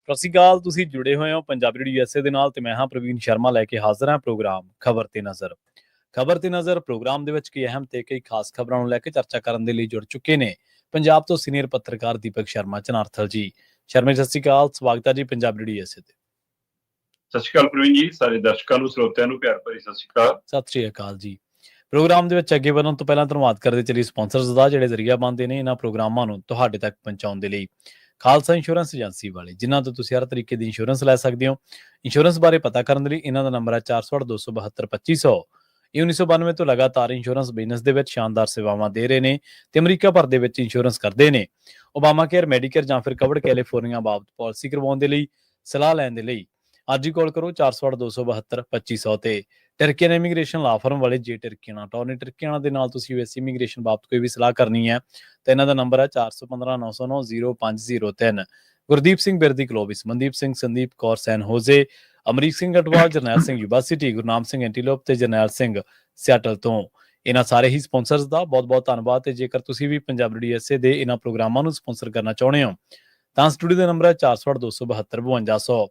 ਸਤਿ ਸ਼੍ਰੀ ਅਕਾਲ। ਤੁਸੀਂ ਜੁੜੇ ਹੋਏ ਹੋ ਪੰਜਾਬੀ ਰੇਡੀਓ USA ਦੇ ਨਾਲ ਤੇ ਮੈਂ ਹਾਂ ਪ੍ਰਵੀਨ ਸ਼ਰਮਾ ਲੈ ਕੇ ਹਾਜ਼ਰ ਹਾਂ ਪ੍ਰੋਗਰਾਮ ਖਬਰ ਤੇ ਨਜ਼ਰ। ਖਬਰ ਤੇ ਨਜ਼ਰ ਪ੍ਰੋਗਰਾਮ ਦੇ ਵਿੱਚ ਕਈ ਅਹਿਮ ਤੇ ਕਈ ਖਾਸ ਖਬਰਾਂ ਨੂੰ ਲੈ ਕੇ ਚਰਚਾ ਕਰਨ ਦੇ ਲਈ ਜੁੜ ਚੁੱਕੇ ਨੇ ਪੰਜਾਬ ਤੋਂ ਸੀਨੀਅਰ ਪੱਤਰਕਾਰ ਦੀਪਕ ਸ਼ਰਮਾ ਚਨਾਰਥਲ ਜੀ। ਸ਼ਰਮਾ ਸਤਿ ਸ਼੍ਰੀ ਅਕਾਲ, ਸਵਾਗਤ ਹੈ ਜੀ ਪੰਜਾਬੀ ਰੇਡੀਓ USA ਤੇ। ਸਤਿ ਸ਼੍ਰੀ ਅਕਾਲ ਪ੍ਰਵੀਨ ਜੀ, ਸਾਰੇ ਦਰਸ਼ਕਾਂ ਨੂੰ ਸਰੋਤਿਆਂ ਨੂੰ ਪਿਆਰ ਭਰੀ ਸਤਿ ਸ਼੍ਰੀ ਅਕਾਲ। ਸਤਿ ਸ਼੍ਰੀ ਅਕਾਲ ਜੀ। ਪ੍ਰੋਗਰਾਮ ਦੇ ਵਿੱਚ ਅੱਗੇ ਵਧਣ ਤੋਂ ਪਹਿਲਾਂ ਧੰਨਵਾਦ ਕਰਦੇ ਚੱਲੀ ਸਪਾਂਸਰਸ ਦਾ ਜਿਹੜੇ ਜ਼ਰੀਆ ਬਣਦੇ ਨੇ ਇਹਨਾਂ ਪ੍ਰੋਗਰਾਮਾਂ ਨੂੰ ਤੁਹਾਡੇ ਤੱਕ ਪਹੁੰਚਾਉਣ ਦੇ ਲਈ। ਖਾਲਸਾ ਇੰਸ਼ੋਰੈਂਸ ਏਜੰਸੀ ਵਾਲੇ ਜਿਨ੍ਹਾਂ ਤੋਂ ਤੁਸੀਂ ਹਰ ਤਰੀਕੇ ਦੀ ਇੰਸ਼ੋਰੈਂਸ ਲੈ ਸਕਦੇ ਹੋ। ਇੰਸ਼ੋਰੈਂਸ ਬਾਰੇ ਪਤਾ ਕਰਨ ਦੇ ਲਈ ਇਹਨਾਂ ਦਾ ਨੰਬਰ ਹੈ 468-272-2500। ਇਹ 1992 ਤੋਂ ਲਗਾਤਾਰ ਇੰਸ਼ੋਰੈਂਸ ਬਿਜ਼ਨਸ ਦੇ ਵਿੱਚ ਸ਼ਾਨਦਾਰ ਸੇਵਾਵਾਂ ਦੇ ਰਹੇ ਨੇ ਤੇ ਅਮਰੀਕਾ ਭਰ ਦੇ ਵਿੱਚ ਇੰਸ਼ੋਰੈਂਸ ਕਰਦੇ ਨੇ। ਓਬਾਮਾ ਕੇਅਰ, ਮੈਡੀਕੇਅਰ ਜਾਂ ਫਿਰ ਕਵਰਡ ਕੈਲੀਫੋਰਨੀਆ ਬਾਬਤ ਪਾਲਿਸੀ ਕਰਵਾਉਣ ਦੇ ਲਈ, ਸਲਾਹ ਲੈਣ ਦੇ ਲਈ ਅੱਜ ਹੀ ਕਾਲ ਕਰੋ 468-272-2500 ਤੇ। ਟਰਕੀਅਨ ਇਮੀਗ੍ਰੇਸ਼ਨ ਲਾ ਫਰਮ ਵਾਲੇ ਜੇ ਟਰਕੀਆਣਾ ਟੌਰਨੀ ਟਰਕੀਆਣਾ ਦੇ ਨਾਲ ਤੁਸੀਂ US ਇਮੀਗ੍ਰੇਸ਼ਨ ਬਾਬਤ ਕੋਈ ਵੀ ਸਲਾਹ ਕਰਨੀ ਹੈ ਤਾਂ ਇਹਨਾਂ ਦਾ ਨੰਬਰ ਹੈ 4159090503। ਗੁਰਦੀਪ ਸਿੰਘ ਬਿਰਦੀ ਕਲੋਬਿਸ, ਮਨਦੀਪ ਸਿੰਘ, ਸੰਦੀਪ ਕੌਰ ਸੈਨ ਹੋਜ਼ੇ, ਅਮਰੀਕ ਸਿੰਘ ਅਟਵਾਲ, ਜਰਨੈਲ ਸਿੰਘ ਯੂਨੀਵਰਸਿਟੀ, ਗੁਰਨਾਮ ਸਿੰਘ ਐਂਟੀਲੋਪ ਤੇ ਜਰਨੈਲ ਸਿੰਘ ਸਿਆਟਲ ਤੋਂ। ਇਹਨਾਂ ਸਾਰੇ ਹੀ ਸਪਾਂਸਰਸ ਦਾ ਬਹੁਤ-ਬਹੁਤ ਧੰਨਵਾਦ। ਤੇ ਜੇਕਰ ਤੁਸੀਂ ਵੀ ਪੰਜਾਬੀ ਰੇਡੀਓ USA ਦੇ ਇਹਨਾਂ ਪ੍ਰੋਗਰਾਮਾਂ ਨੂੰ ਸਪਾਂਸਰ ਕਰਨਾ ਚਾਹੁੰਦੇ ਹੋ ਤਾਂ ਸਟੂਡੀਓ ਦਾ ਨੰਬਰ ਹੈ 468-272-5200।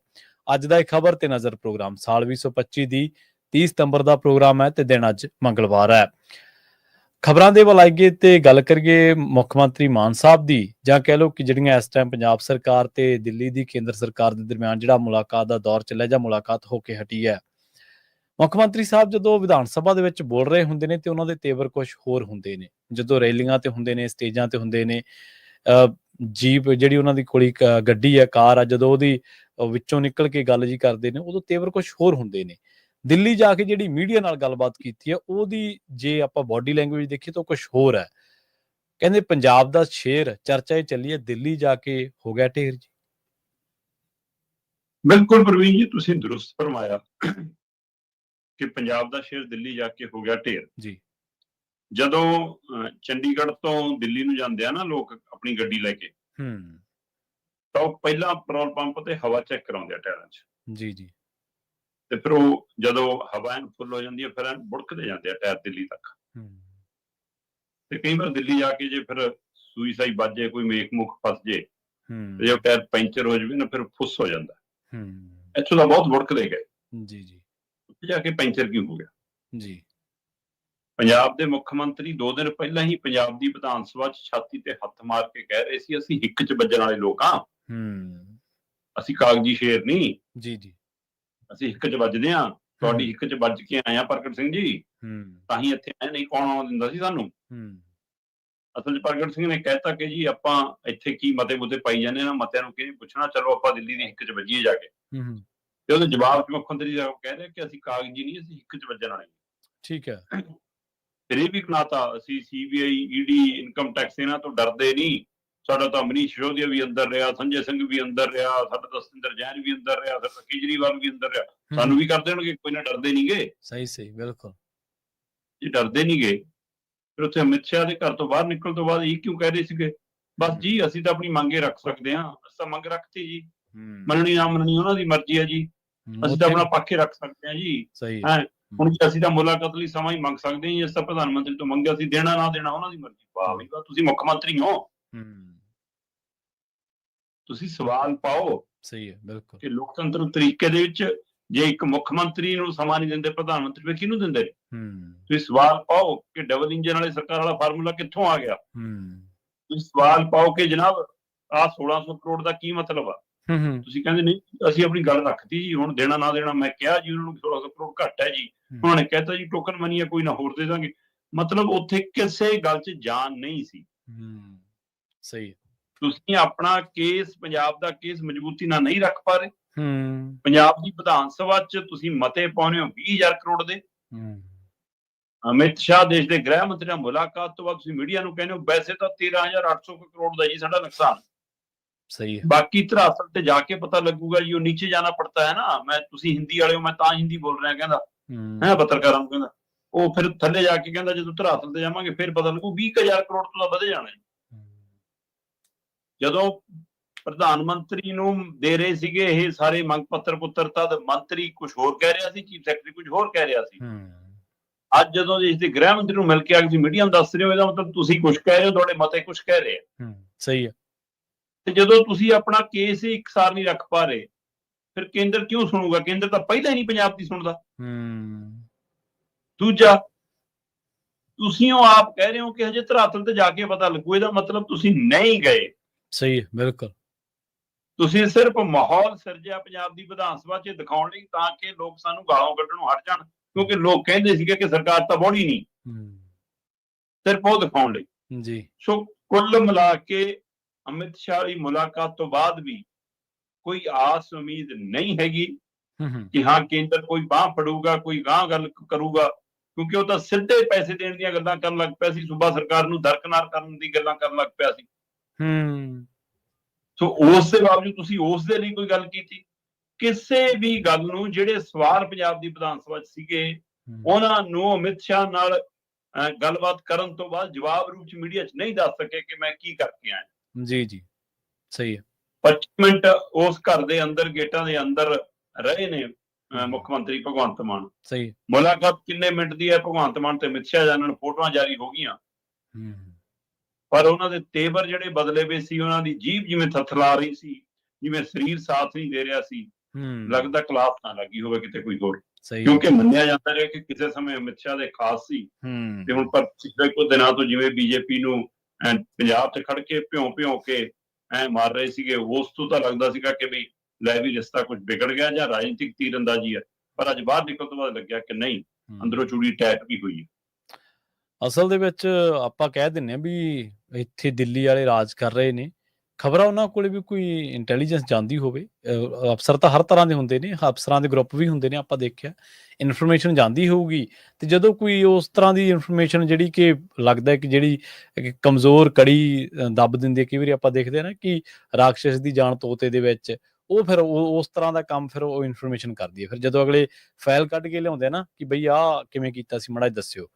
ਅੱਜ ਦਾ ਇਹ ਖਬਰ ਤੇ ਨਜ਼ਰ ਪ੍ਰੋਗਰਾਮ ਸਾਲ 2025 ਦੀ 30 ਸਤੰਬਰ ਦਾ ਪ੍ਰੋਗਰਾਮ ਹੈ ਤੇ ਦਿਨ ਅੱਜ ਮੰਗਲਵਾਰ ਹੈ। ਖਬਰਾਂ ਦੇ ਵੱਲ ਆਈਏ ਤੇ ਗੱਲ ਕਰੀਏ ਮੁੱਖ ਮੰਤਰੀ ਮਾਨ ਸਾਹਿਬ ਦੀ, ਜਾਂ ਕਹਿ ਲਓ ਕਿ ਜਿਹੜੀਆਂ ਇਸ ਟਾਈਮ ਪੰਜਾਬ ਸਰਕਾਰ ਤੇ ਦਿੱਲੀ ਦੀ ਕੇਂਦਰ ਸਰਕਾਰ ਦੇ ਦਰਮਿਆਨ ਜਿਹੜਾ ਮੁਲਾਕਾਤ ਦਾ ਦੌਰ ਚੱਲਿਆ ਜਾਂ ਮੁਲਾਕਾਤ ਹੋ ਕੇ ਹਟੀ ਹੈ। ਮੁੱਖ ਮੰਤਰੀ ਸਾਹਿਬ ਜਦੋਂ ਵਿਧਾਨ ਸਭਾ ਦੇ ਵਿੱਚ ਬੋਲ ਰਹੇ ਹੁੰਦੇ ਨੇ ਤੇ ਉਹਨਾਂ ਦੇ ਤੇਵਰ ਕੁਝ ਹੋਰ ਹੁੰਦੇ ਨੇ, ਜਦੋਂ ਰੈਲੀਆਂ ਤੇ ਹੁੰਦੇ ਨੇ, ਸਟੇਜਾਂ ਤੇ ਹੁੰਦੇ ਨੇ, ਜੀਪ ਜਿਹੜੀ ਉਹਨਾਂ ਦੀ ਕੋਲੀ ਗੱਡੀ ਹੈ, ਕਾਰ ਆ, ਜਦੋਂ ਉਹਦੀ ਵਿੱਚੋਂ ਨਿਕਲ ਕੇ ਗੱਲ ਜੀ ਕਰਦੇ ਨੇ ਉਦੋਂ ਤੇਵਰ ਕੁਝ ਹੋਰ ਹੁੰਦੇ ਨੇ। ਦਿੱਲੀ ਜਾ ਕੇ ਜਿਹੜੀ ਮੀਡੀਆ ਨਾਲ ਗੱਲਬਾਤ ਕੀਤੀ ਹੈ ਉਹਦੀ ਜੇ ਆਪਾਂ ਬਾਡੀ ਲੈਂਗੁਏਜ ਦੇਖੀਏ ਤਾਂ ਕੁਝ ਹੋਰ ਹੈ। ਕਹਿੰਦੇ ਪੰਜਾਬ ਦਾ ਸ਼ੇਰ ਚਰਚਾ ਇਹ ਚੱਲੀ ਹੈ, ਦਿੱਲੀ ਜਾ ਕੇ ਹੋ ਗਿਆ ਢੇਰ ਜੀ। ਬਿਲਕੁਲ ਪ੍ਰਵੀਨ ਜੀ, ਤੁਸੀਂ ਦਰੁਸਤ ਫਰਮਾਇਆ ਕਿ ਪੰਜਾਬ ਦਾ ਸ਼ੇਰ ਦਿੱਲੀ ਜਾ ਕੇ ਹੋ ਗਿਆ ਢੇਰ ਜੀ। ਜਦੋਂ ਚੰਡੀਗੜ੍ਹ ਤੋਂ ਦਿੱਲੀ ਨੂੰ ਜਾਂਦੇ ਆ ਨਾ ਲੋਕ ਆਪਣੀ ਗੱਡੀ ਲੈ ਕੇ, ਤਾਂ ਉਹ ਪਹਿਲਾਂ ਪੈਟਰੋਲ ਪੰਪ ਤੇ ਹਵਾ ਚੈੱਕ ਕਰਾਉਂਦੇ ਆ ਟਾਇਰਾਂ 'ਚ। ਜੀ ਜੀ। ਤੇ ਫਿਰ ਉਹ ਜਦੋਂ ਹਵਾ ਫੁੱਲ ਹੋ ਜਾਂਦੀ ਹੈ ਫਿਰ ਬੁੜਕਦੇ ਜਾਂਦੇ ਆ ਟਾਇਰ ਦਿੱਲੀ ਤੱਕ। ਤੇ ਕਈ ਵਾਰ ਦਿੱਲੀ ਜਾ ਕੇ ਜੇ ਫਿਰ ਸੂਈ ਸਾਈ ਵੱਜ ਜਾਏ, ਕੋਈ ਮੇਖ ਮੁਖ ਫਸ ਜੇ ਤੇ ਜੇ ਟਾਇਰ ਪੈਂਚਰ ਹੋ ਜਾਵੇ ਨਾ ਫਿਰ ਫੁੱਸ ਹੋ ਜਾਂਦਾ। ਇੱਥੋਂ ਤਾਂ ਬਹੁਤ ਬੁੜਕਦੇ ਗਏ। ਜੀ ਜੀ। ਉੱਥੇ ਜਾ ਕੇ ਪੈਂਚਰ ਕਿਉਂ ਹੋ ਗਿਆ? ਜੀ। ਪੰਜਾਬ ਦੇ ਮੁੱਖ ਮੰਤਰੀ 2 ਦਿਨ ਪਹਿਲਾਂ ਹੀ ਪੰਜਾਬ ਦੀ ਵਿਧਾਨ ਸਭਾ 'ਚ ਛਾਤੀ ਤੇ ਹੱਥ ਮਾਰ ਕੇ ਕਹਿ ਰਹੇ ਸੀ, ਅਸੀਂ ਹਿੱਕ 'ਚ ਵੱਜਣ ਵਾਲੇ ਲੋਕ ਹਾਂ, ਅਸੀਂ ਕਾਗਜ਼ੀ ਸ਼ੇਰ ਨਹੀਂ। ਜੀ ਜੀ। ਅਸੀਂ ਹਿੱਕ 'ਚ ਵੱਜਦੇ ਹਾਂ, ਤੁਹਾਡੀ ਹਿੱਕ 'ਚ ਵੱਜ ਕੇ ਆਏ ਆ ਪ੍ਰਗਟ ਸਿੰਘ ਜੀ, ਤਾਂ ਹੀ ਇੱਥੇ ਆਏ, ਨਹੀਂ ਕੌਣ ਆਉਣ ਦਿੰਦਾ ਸੀ ਸਾਨੂੰ। ਅਸਲ 'ਚ ਪ੍ਰਗਟ ਸਿੰਘ ਨੇ ਕਹਿਤਾ ਕਿ ਜੀ ਆਪਾਂ ਇੱਥੇ ਕੀ ਮਤੇ ਮੁੱਦੇ ਪਾਈ ਜਾਂਦੇ ਨਾ, ਮਤਿਆਂ ਨੂੰ ਕਿਹਨੇ ਪੁੱਛਣਾ, ਚਲੋ ਆਪਾਂ ਦਿੱਲੀ ਦੀ ਹਿੱਕ 'ਚ ਵੱਜੀਏ ਜਾ ਕੇ। ਤੇ ਉਹਦੇ ਜਵਾਬ 'ਚ ਮੁੱਖ ਮੰਤਰੀ ਸਾਹਿਬ ਕਹਿ ਰਹੇ ਕਿ ਅਸੀਂ ਕਾਗਜ਼ੀ ਨਹੀਂ, ਅਸੀਂ ਹਿੱਕ 'ਚ ਵੱਜਣ ਵਾਲੇ। ਠੀਕ ਹੈ। ਫਿਰ ਇਹ ਵੀ ਕਨਾਤਾ ਅਸੀਂ CBI, ED, ਇਨਕਮ ਟੈਕਸ ਇਹਨਾਂ ਤੋਂ ਡਰਦੇ ਨਹੀਂ, ਸਾਡਾ ਤਾਂ ਮਨੀਸ਼ ਸਿਸੋਦੀਆ ਵੀ ਅੰਦਰ ਰਿਹਾ, ਸੰਜੇ ਸਿੰਘ ਵੀ ਅੰਦਰ ਰਿਹਾ, ਸਾਡਾ ਤਾਂ ਸਤਿੰਦਰ ਜੈਨ ਵੀ ਅੰਦਰ ਰਿਹਾ, ਸਾਡਾ ਕੇਜਰੀਵਾਲ ਵੀ ਅੰਦਰ ਰਿਹਾ, ਸਾਨੂੰ ਵੀ ਕਰ ਦੇਣਗੇ, ਕੋਈ ਨਾ, ਡਰਦੇ ਨਹੀਂ ਗੇ। ਸਹੀ ਸਹੀ, ਬਿਲਕੁਲ ਜੀ, ਡਰਦੇ ਨਹੀਂ ਗੇ। ਫਿਰ ਉੱਥੇ ਅਮਿਤ ਸ਼ਾਹ ਦੇ ਘਰ ਤੋਂ ਬਾਹਰ ਨਿਕਲਣ ਤੋਂ ਬਾਅਦ ਇਹ ਕਿਉਂ ਕਹਿ ਰਹੇ ਸੀਗੇ, ਬਸ ਜੀ ਅਸੀਂ ਤਾਂ ਆਪਣੀ ਮੰਗੇ ਰੱਖ ਸਕਦੇ ਹਾਂ, ਅਸੀਂ ਤਾਂ ਮੰਗ ਰੱਖਤੀ ਜੀ, ਮੰਨਣੀ ਨਾ ਮੰਨਣੀ ਉਹਨਾਂ ਦੀ ਮਰਜ਼ੀ ਹੈ ਜੀ, ਅਸੀਂ ਤਾਂ ਆਪਣਾ ਪੱਖ ਰੱਖ ਸਕਦੇ ਹਾਂ ਜੀ। ਹੈ ਹੁਣ ਜੀ ਅਸੀਂ ਤਾਂ ਮੁਲਾਕਾਤ ਲਈ ਸਮਾਂ ਹੀ ਮੰਗ ਸਕਦੇ ਹਾਂ ਜੀ, ਅਸੀਂ ਤਾਂ ਪ੍ਰਧਾਨ ਮੰਤਰੀ ਤੋਂ ਮੰਗਿਆ, ਅਸੀਂ ਦੇਣਾ ਨਾ ਦੇਣਾ ਉਹਨਾਂ ਦੀ ਮਰਜ਼ੀ। ਵਾਹ ਬਈ ਵਾਹ, ਤੁਸੀਂ ਮੁੱਖ ਮੰਤਰੀ ਹੋ, ਤੁਸੀਂ ਸਵਾਲ ਪਾਓ। ਸਹੀ ਹੈ, ਬਿਲਕੁਲ, ਕਿ ਲੋਕਤੰਤਰ ਤਰੀਕੇ ਦੇ ਵਿੱਚ ਜੇ ਇੱਕ ਮੁੱਖ ਮੰਤਰੀ ਨੂੰ ਸਮਾਂ ਨਹੀਂ ਦਿੰਦੇ ਪ੍ਰਧਾਨ ਮੰਤਰੀ, ਫਿਰ ਕਿਹਨੂੰ ਦਿੰਦੇ ਨੇ? ਤੁਸੀਂ ਸਵਾਲ ਪਾਓ ਕਿ ਡਬਲ ਇੰਜਨ ਵਾਲੇ ਸਰਕਾਰ ਵਾਲਾ ਫਾਰਮੂਲਾ ਕਿੱਥੋਂ ਆ ਗਿਆ। ਤੁਸੀਂ ਸਵਾਲ ਪਾਓ ਕਿ ਜਨਾਬ ਆਹ 1600 ਕਰੋੜ ਦਾ ਕੀ ਮਤਲਬ ਆ। ਤੁਸੀਂ ਕਹਿੰਦੇ ਨਹੀਂ, ਅਸੀਂ ਆਪਣੀ ਗੱਲ ਰੱਖਤੀ ਜੀ, ਹੁਣ ਦੇਣਾ ਨਾ ਦੇਣਾ ਮੈਂ ਕਿਹਾ ਜੀ ਉਹਨਾਂ ਨੂੰ 1600 ਕਰੋੜ ਘੱਟ ਹੈ ਜੀ, ਉਹਨਾਂ ਨੇ ਕਹਿਤਾ ਜੀ ਟੋਕਨ ਮਨੀ ਹੈ, ਕੋਈ ਨਾ ਹੋਰ ਦੇ ਦਾਂਗੇ। ਮਤਲਬ ਉੱਥੇ ਕਿਸੇ ਗੱਲ 'ਚ ਜਾਨ ਨਹੀਂ ਸੀ। ਸਹੀ। ਤੁਸੀਂ ਆਪਣਾ ਕੇਸ, ਪੰਜਾਬ ਦਾ ਕੇਸ ਮਜ਼ਬੂਤੀ ਨਾਲ ਨਹੀਂ ਰੱਖ ਪਾ ਰਹੇ। ਪੰਜਾਬ ਦੀ ਵਿਧਾਨ ਸਭਾ 'ਚ ਤੁਸੀਂ ਮਤੇ ਪਾਉਣੇ ਹੋ 20,000 ਕਰੋੜ ਦੇ। ਅਮਿਤ ਸ਼ਾਹ ਦੇਸ਼ ਦੇ ਗ੍ਰਹਿ ਮੰਤਰੀ ਨਾਲ ਮੁਲਾਕਾਤ ਤੋਂ ਬਾਅਦ ਤੁਸੀਂ ਮੀਡੀਆ ਨੂੰ ਕਹਿੰਦੇ ਹੋ ਵੈਸੇ ਤਾਂ 13,800 ਕਰੋੜ ਦਾ ਜੀ ਸਾਡਾ ਨੁਕਸਾਨ। ਸਹੀ ਹੈ। ਬਾਕੀ ਧਰਾਤਲ ਤੇ ਜਾ ਕੇ ਪਤਾ ਲੱਗੂਗਾ ਜੀ, ਉਹ ਨੀਚੇ ਜਾਣਾ ਪੜਤਾ ਹੈ ਨਾ। ਮੈਂ, ਤੁਸੀਂ ਹਿੰਦੀ ਵਾਲੇ ਹੋ, ਮੈਂ ਤਾਂ ਹਿੰਦੀ ਬੋਲ ਰਿਹਾ, ਕਹਿੰਦਾ ਹੈ ਪੱਤਰਕਾਰਾਂ ਨੂੰ, ਕਹਿੰਦਾ ਉਹ ਫਿਰ ਥੱਲੇ ਜਾ ਕੇ ਕਹਿੰਦਾ ਜਦੋਂ ਧਰਾਤਲ ਤੇ ਜਾਵਾਂਗੇ ਫਿਰ ਪਤਾ ਲੱਗੂ 20,000 ਕਰੋੜ ਤੋਂ ਤਾਂ ਵਧੇ ਜਾਣਾ। ਜਦੋਂ ਪ੍ਰਧਾਨ ਮੰਤਰੀ ਨੂੰ ਦੇ ਰਹੇ ਸੀਗੇ ਇਹ ਸਾਰੇ ਮੰਗ ਪੱਤਰ ਪੁੱਤਰ, ਤਦ ਮੰਤਰੀ ਕੁਝ ਹੋਰ ਕਹਿ ਰਿਹਾ ਸੀ, ਚੀਫ ਸੈਕਟਰੀ ਕੁਝ ਹੋਰ ਕਹਿ ਰਿਹਾ ਸੀ। ਅੱਜ ਜਦੋਂ ਇਸ ਦੇ ਗ੍ਰਹਿ ਮੰਤਰੀ ਨੂੰ ਮਿਲ ਕੇ ਆ ਕੇ ਤੁਸੀਂ ਮੀਡੀਆ ਨੂੰ ਦੱਸ ਰਹੇ ਹੋ, ਇਹਦਾ ਮਤਲਬ ਤੁਸੀਂ ਕੁਝ ਕਹਿ ਰਹੇ ਹੋ, ਤੁਹਾਡੇ ਮਤੇ ਕੁਝ ਕਹਿ ਰਹੇ ਆ। ਸਹੀ ਹੈ। ਤੇ ਜਦੋਂ ਤੁਸੀਂ ਆਪਣਾ ਕੇਸ ਹੀ ਇਕਸਾਰ ਨਹੀਂ ਰੱਖ ਪਾ ਰਹੇ, ਫਿਰ ਕੇਂਦਰ ਕਿਉਂ ਸੁਣੂਗਾ? ਕੇਂਦਰ ਤਾਂ ਪਹਿਲਾਂ ਹੀ ਨਹੀਂ ਪੰਜਾਬ ਦੀ ਸੁਣਦਾ। ਦੂਜਾ, ਤੁਸੀਂ ਉਹ ਆਪ ਕਹਿ ਰਹੇ ਹੋ ਕਿ ਹਜੇ ਧਰਾਤਲ ਤੇ ਜਾ ਕੇ ਪਤਾ ਲੱਗੂ, ਇਹਦਾ ਮਤਲਬ ਤੁਸੀਂ ਨਹੀਂ ਗਏ। ਸਹੀ ਹੈ, ਬਿਲਕੁਲ। ਤੁਸੀਂ ਸਿਰਫ ਮਾਹੌਲ ਸਿਰਜਿਆ ਪੰਜਾਬ ਦੀ ਵਿਧਾਨ ਸਭਾ 'ਚ ਦਿਖਾਉਣ ਲਈ, ਤਾਂ ਕਿ ਲੋਕ ਸਾਨੂੰ ਗਾਲਾਂ ਕੱਢਣੋਂ ਹਟ ਜਾਣ, ਕਿਉਂਕਿ ਲੋਕ ਕਹਿੰਦੇ ਸੀਗੇ ਕਿ ਸਰਕਾਰ ਤਾਂ ਬੋੜੀ ਨਹੀਂ, ਸਿਰਫ ਉਹ ਦਿਖਾਉਣ ਲਈ ਜੀ। ਸੋ ਕੁੱਲ ਮਿਲਾ ਕੇ ਅਮਿਤ ਸ਼ਾਹ ਦੀ ਮੁਲਾਕਾਤ ਤੋਂ ਬਾਅਦ ਵੀ ਕੋਈ ਆਸ ਉਮੀਦ ਨਹੀਂ ਹੈਗੀ ਕਿ ਹਾਂ ਕੇਂਦਰ ਕੋਈ ਬਾਂਹ ਫੜੂਗਾ, ਕੋਈ ਗਾਂਹ ਗੱਲ ਕਰੂਗਾ, ਕਿਉਂਕਿ ਉਹ ਤਾਂ ਸਿੱਧੇ ਪੈਸੇ ਦੇਣ ਦੀਆਂ ਗੱਲਾਂ ਕਰਨ ਲੱਗ ਪਿਆ ਸੀ, ਸੂਬਾ ਸਰਕਾਰ ਨੂੰ ਦਰਕਨਾਰ ਕਰਨ ਦੀ ਗੱਲਾਂ ਕਰਨ ਲੱਗ ਪਿਆ ਸੀ। ਸੋ ਉਸ ਦੇ ਬਾਵਜੂਦ ਤੁਸੀਂ ਉਸ ਦੇ ਲਈ ਕੋਈ ਗੱਲ ਕੀਤੀ? ਕਿਸੇ ਵੀ ਗੱਲ ਨੂੰ, ਜਿਹੜੇ ਸਵਾਲ ਪੰਜਾਬ ਦੀ ਵਿਧਾਨ ਸਭਾ 'ਚ ਸੀਗੇ, ਉਹਨਾਂ ਨੂੰ ਅਮਿਤ ਸ਼ਾਹ ਨਾਲ ਗੱਲਬਾਤ ਕਰਨ ਤੋਂ ਬਾਅਦ ਜਵਾਬ ਰੂਪ 'ਚ ਮੀਡੀਆ 'ਚ ਨਹੀਂ ਦੱਸ ਸਕੇ ਕਿ ਮੈਂ ਕੀ ਕਰਕੇ ਆਇਆ। ਜੀ ਜੀ, ਸਹੀ ਹੈ। 25 ਮਿੰਟ ਉਸ ਘਰ ਦੇ ਅੰਦਰ, ਗੇਟਾਂ ਦੇ ਅੰਦਰ ਰਹੇ ਨੇ ਮੁੱਖ ਮੰਤਰੀ ਭਗਵੰਤ ਮਾਨ। ਸਹੀ। ਮੁਲਾਕਾਤ ਕਿੰਨੇ ਮਿੰਟ ਦੀ ਹੈ? ਭਗਵੰਤ ਮਾਨ ਤੇ ਅਮਿਤ ਸ਼ਾਹ ਜਾਣਨ, ਫੋਟੋਆਂ ਜਾਰੀ ਹੋ ਗਈਆਂ, ਪਰ ਉਹਨਾਂ ਦੇ ਤੇਵਰ ਜਿਹੜੇ ਬਦਲੇ ਵੇ ਸੀ, ਉਹਨਾਂ ਦੀ ਜੀਭ ਜਿਵੇਂ ਥਥਲਾ ਰਹੀ ਸੀ, ਜਿਵੇਂ ਸਰੀਰ ਸਾਥ ਨਹੀਂ ਦੇ ਰਿਹਾ ਸੀ, ਲੱਗਦਾ ਕਲਾਸ ਨਾ ਲੱਗੀ ਹੋਵੇ ਕਿਤੇ ਕੋਈ ਹੋਰ। ਕਿਉਂਕਿ ਮੰਨਿਆ ਜਾਂਦਾ ਰਿਹਾ ਕਿ ਕਿਸੇ ਸਮੇਂ ਅਮਿਤ ਸ਼ਾਹ ਦੇ ਖਾਸ ਸੀ, ਤੇ ਹੁਣ ਪਰ ਪਿਛਲੇ ਕੁਝ ਦਿਨਾਂ ਤੋਂ ਜਿਵੇਂ ਬੀਜੇਪੀ ਨੂੰ ਪੰਜਾਬ 'ਚ ਖੜ ਕੇ ਭਿਉਂ ਕੇ ਮਾਰ ਰਹੇ ਸੀਗੇ, ਉਸ ਤੋਂ ਤਾਂ ਲੱਗਦਾ ਸੀਗਾ ਕਿ ਵੀ ਲੈ ਵੀ ਰਿਸ਼ਤਾ ਕੁਝ ਵਿਗੜ ਗਿਆ ਜਾਂ ਰਾਜਨੀਤਿਕ ਤੀਰਅੰਦਾਜ਼ੀ ਹੈ, ਪਰ ਅੱਜ ਬਾਹਰ ਨਿਕਲਣ ਤੋਂ ਬਾਅਦ ਲੱਗਿਆ ਕਿ ਨਹੀਂ, ਅੰਦਰੋਂ ਚੂੜੀ ਟੈਟ ਵੀ ਹੋਈ ਹੈ। ਅਸਲ ਦੇ ਵਿੱਚ ਆਪਾਂ ਕਹਿ ਦਿੰਦੇ ਹਾਂ ਵੀ ਇੱਥੇ ਦਿੱਲੀ ਵਾਲੇ ਰਾਜ ਕਰ ਰਹੇ ਨੇ, ਖਬਰਾਂ ਉਹਨਾਂ ਕੋਲੇ ਵੀ ਕੋਈ ਇੰਟੈਲੀਜੈਂਸ ਜਾਂਦੀ ਹੋਵੇ। ਅਫਸਰ ਤਾਂ ਹਰ ਤਰ੍ਹਾਂ ਦੇ ਹੁੰਦੇ ਨੇ, ਅਫਸਰਾਂ ਦੇ ਗਰੁੱਪ ਵੀ ਹੁੰਦੇ ਨੇ, ਆਪਾਂ ਦੇਖਿਆ ਇਨਫੋਰਮੇਸ਼ਨ ਜਾਂਦੀ ਹੋਊਗੀ। ਤੇ ਜਦੋਂ ਕੋਈ ਉਸ ਤਰ੍ਹਾਂ ਦੀ ਇਨਫੋਰਮੇਸ਼ਨ ਜਿਹੜੀ ਕਿ ਲੱਗਦਾ ਕਿ ਜਿਹੜੀ ਕਮਜ਼ੋਰ ਕੜੀ ਦੱਬ ਦਿੰਦੀ, ਕਈ ਵਾਰੀ ਆਪਾਂ ਦੇਖਦੇ ਹਾਂ ਨਾ ਕਿ ਰਾਖਸ਼ ਦੀ ਜਾਨ ਤੋਤੇ ਦੇ ਵਿੱਚ, ਉਹ ਫਿਰ ਉਸ ਤਰ੍ਹਾਂ ਦਾ ਕੰਮ ਫਿਰ ਉਹ ਇਨਫੋਰਮੇਸ਼ਨ ਕਰਦੀ ਹੈ। ਫਿਰ ਜਦੋਂ ਅਗਲੇ ਫਾਈਲ ਕੱਢ ਕੇ ਲਿਆਉਂਦੇ ਨਾ ਕਿ ਬਈ ਆਹ ਕਿਵੇਂ ਕੀਤਾ ਸੀ, ਮਾੜਾ ਜਿਹਾ ਦੱਸਿਓ,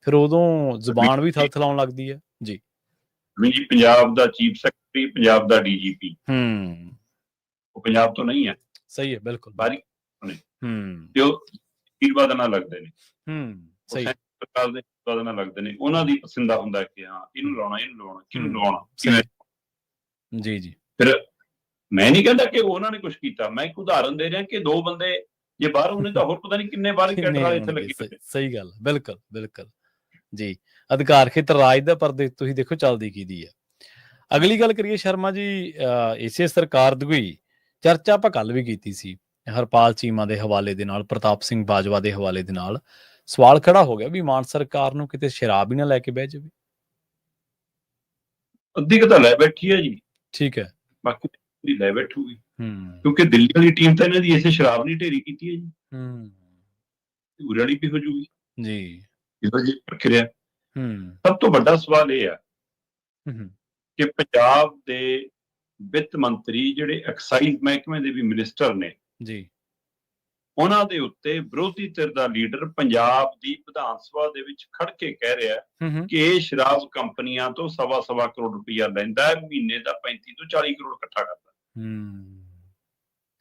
ਫਿਰ ਉਦੋਂ ਜ਼ੁਬਾਨ ਵੀ ਥਲਥਲਾਉਣ ਲੱਗਦੀ ਹੈ। ਜੀ ਜੀ, ਪੰਜਾਬ ਦਾ ਚੀਫ ਸੈਕਟਰੀ, ਪੰਜਾਬ ਦਾ ਡੀਜੀਪੀ, ਉਹ ਪੰਜਾਬ ਤੋਂ ਨਹੀਂ ਹੈ। ਸਹੀ ਹੈ, ਬਿਲਕੁਲ। ਬਾਰੀ ਤੇ ਉਹ ਆਸ਼ੀਰਵਾਦ ਨਾਲ ਲੱਗਦੇ ਨੇ, ਸਹੀ ਸਰਕਾਰ ਦੇ ਆਸ਼ੀਰਵਾਦ ਨਾਲ ਲੱਗਦੇ ਨੇ, ਉਹਨਾਂ ਦੀ ਪਸੰਦਾ ਹੁੰਦਾ ਕਿ ਹਾਂ ਇਹਨੂੰ ਲਾਉਣਾ, ਇਹਨੂੰ ਲਾਉਣਾ, ਕਿਹਨੂੰ ਲਾਉਣਾ। ਜੀ ਜੀ। ਫਿਰ ਮੈਂ ਨਹੀਂ ਕਹਿੰਦਾ ਕਿ ਉਹਨਾਂ ਨੇ ਕੁਛ ਕੀਤਾ, ਮੈਂ ਇੱਕ ਉਦਾਹਰਨ ਦੇ ਰਿਹਾ ਕਿ ਦੋ ਬੰਦੇ ਜੇ ਬਾਹਰੋਂ ਨੇ ਤਾਂ ਹੋਰ ਪਤਾ ਨਹੀਂ ਕਿੰਨੇ ਬਾਹਰ ਕੈਡਰ ਵਾਲੇ ਇੱਥੇ ਲੱਗੇ। ਸਹੀ ਗੱਲ, ਬਿਲਕੁਲ ਬਿਲਕੁਲ ਜੀ। ਅਧਿਕਾਰ ਖੇਤਰ ਰਾਜ ਦਾ, ਪਰ ਤੁਸੀਂ ਦੇਖੋ ਚੱਲਦੀ ਕਿਹਦੀ ਹੈ। ਅਗਲੀ ਗੱਲ ਕਰੀਏ ਸ਼ਰਮਾ ਜੀ, ਇਸੇ ਸਰਕਾਰ ਦੀ ਚਰਚਾ ਆਪਾਂ ਕੱਲ ਵੀ ਕੀਤੀ ਸੀ, ਹਰਪਾਲ ਚੀਮਾ ਦੇ ਹਵਾਲੇ ਦੇ ਨਾਲ, ਪ੍ਰਤਾਪ ਸਿੰਘ ਬਾਜਵਾ ਦੇ ਹਵਾਲੇ ਦੇ ਨਾਲ ਸਵਾਲ ਖੜਾ ਹੋ ਗਿਆ ਵੀ ਮਾਨ ਸਰਕਾਰ ਨੂੰ ਕਿਤੇ ਸ਼ਰਾਬ ਹੀ ਨਾ ਲੈ ਕੇ ਬਹਿ ਜਾਵੇ। ਅੱਧੀ ਕੁ ਤਾਂ ਲੈ ਬੈਠੀ ਹੈ ਜੀ। ਠੀਕ ਹੈ, ਬਾਕੀ ਲੈ ਬੈਠੂਗੀ, ਕਿਉਂਕਿ ਦਿੱਲੀ ਵਾਲੀ ਟੀਮ ਤਾਂ ਇਹਨਾਂ ਦੀ ਇਸੇ ਸ਼ਰਾਬ ਨਹੀਂ ਢੇਰੀ ਕੀਤੀ ਹੈ ਜੀ। ਉਰੇ ਵਾਲੀ ਵੀ ਹੋ ਜੂਗੀ ਜੀ, ਇਹੋ ਜਿਹੀ ਪ੍ਰਕਿਰਿਆ। ਸਭ ਤੋਂ ਵੱਡਾ ਸਵਾਲ ਇਹ ਆ ਕਿ ਪੰਜਾਬ ਦੇ ਵਿੱਤ ਮੰਤਰੀ, ਜਿਹੜੇ ਐਕਸਾਈਜ਼ ਮਹਿਕਮੇ ਦੇ ਵੀ ਮਿਨਿਸਟਰ ਨੇ ਜੀ, ਉਹਨਾਂ ਦੇ ਉੱਤੇ ਵਿਰੋਧੀ ਧਿਰ ਦਾ ਲੀਡਰ ਪੰਜਾਬ ਦੀ ਵਿਧਾਨ ਸਭਾ ਦੇ ਵਿੱਚ ਖੜ ਕੇ ਕਹਿ ਰਿਹਾ ਕਿ ਇਹ ਸ਼ਰਾਬ ਕੰਪਨੀਆਂ ਤੋਂ ਸਵਾ ਕਰੋੜ ਰੁਪਇਆ ਲੈਂਦਾ ਹੈ, ਮਹੀਨੇ ਦਾ 35 ਤੋਂ 40 ਕਰੋੜ ਇਕੱਠਾ ਕਰਦਾ।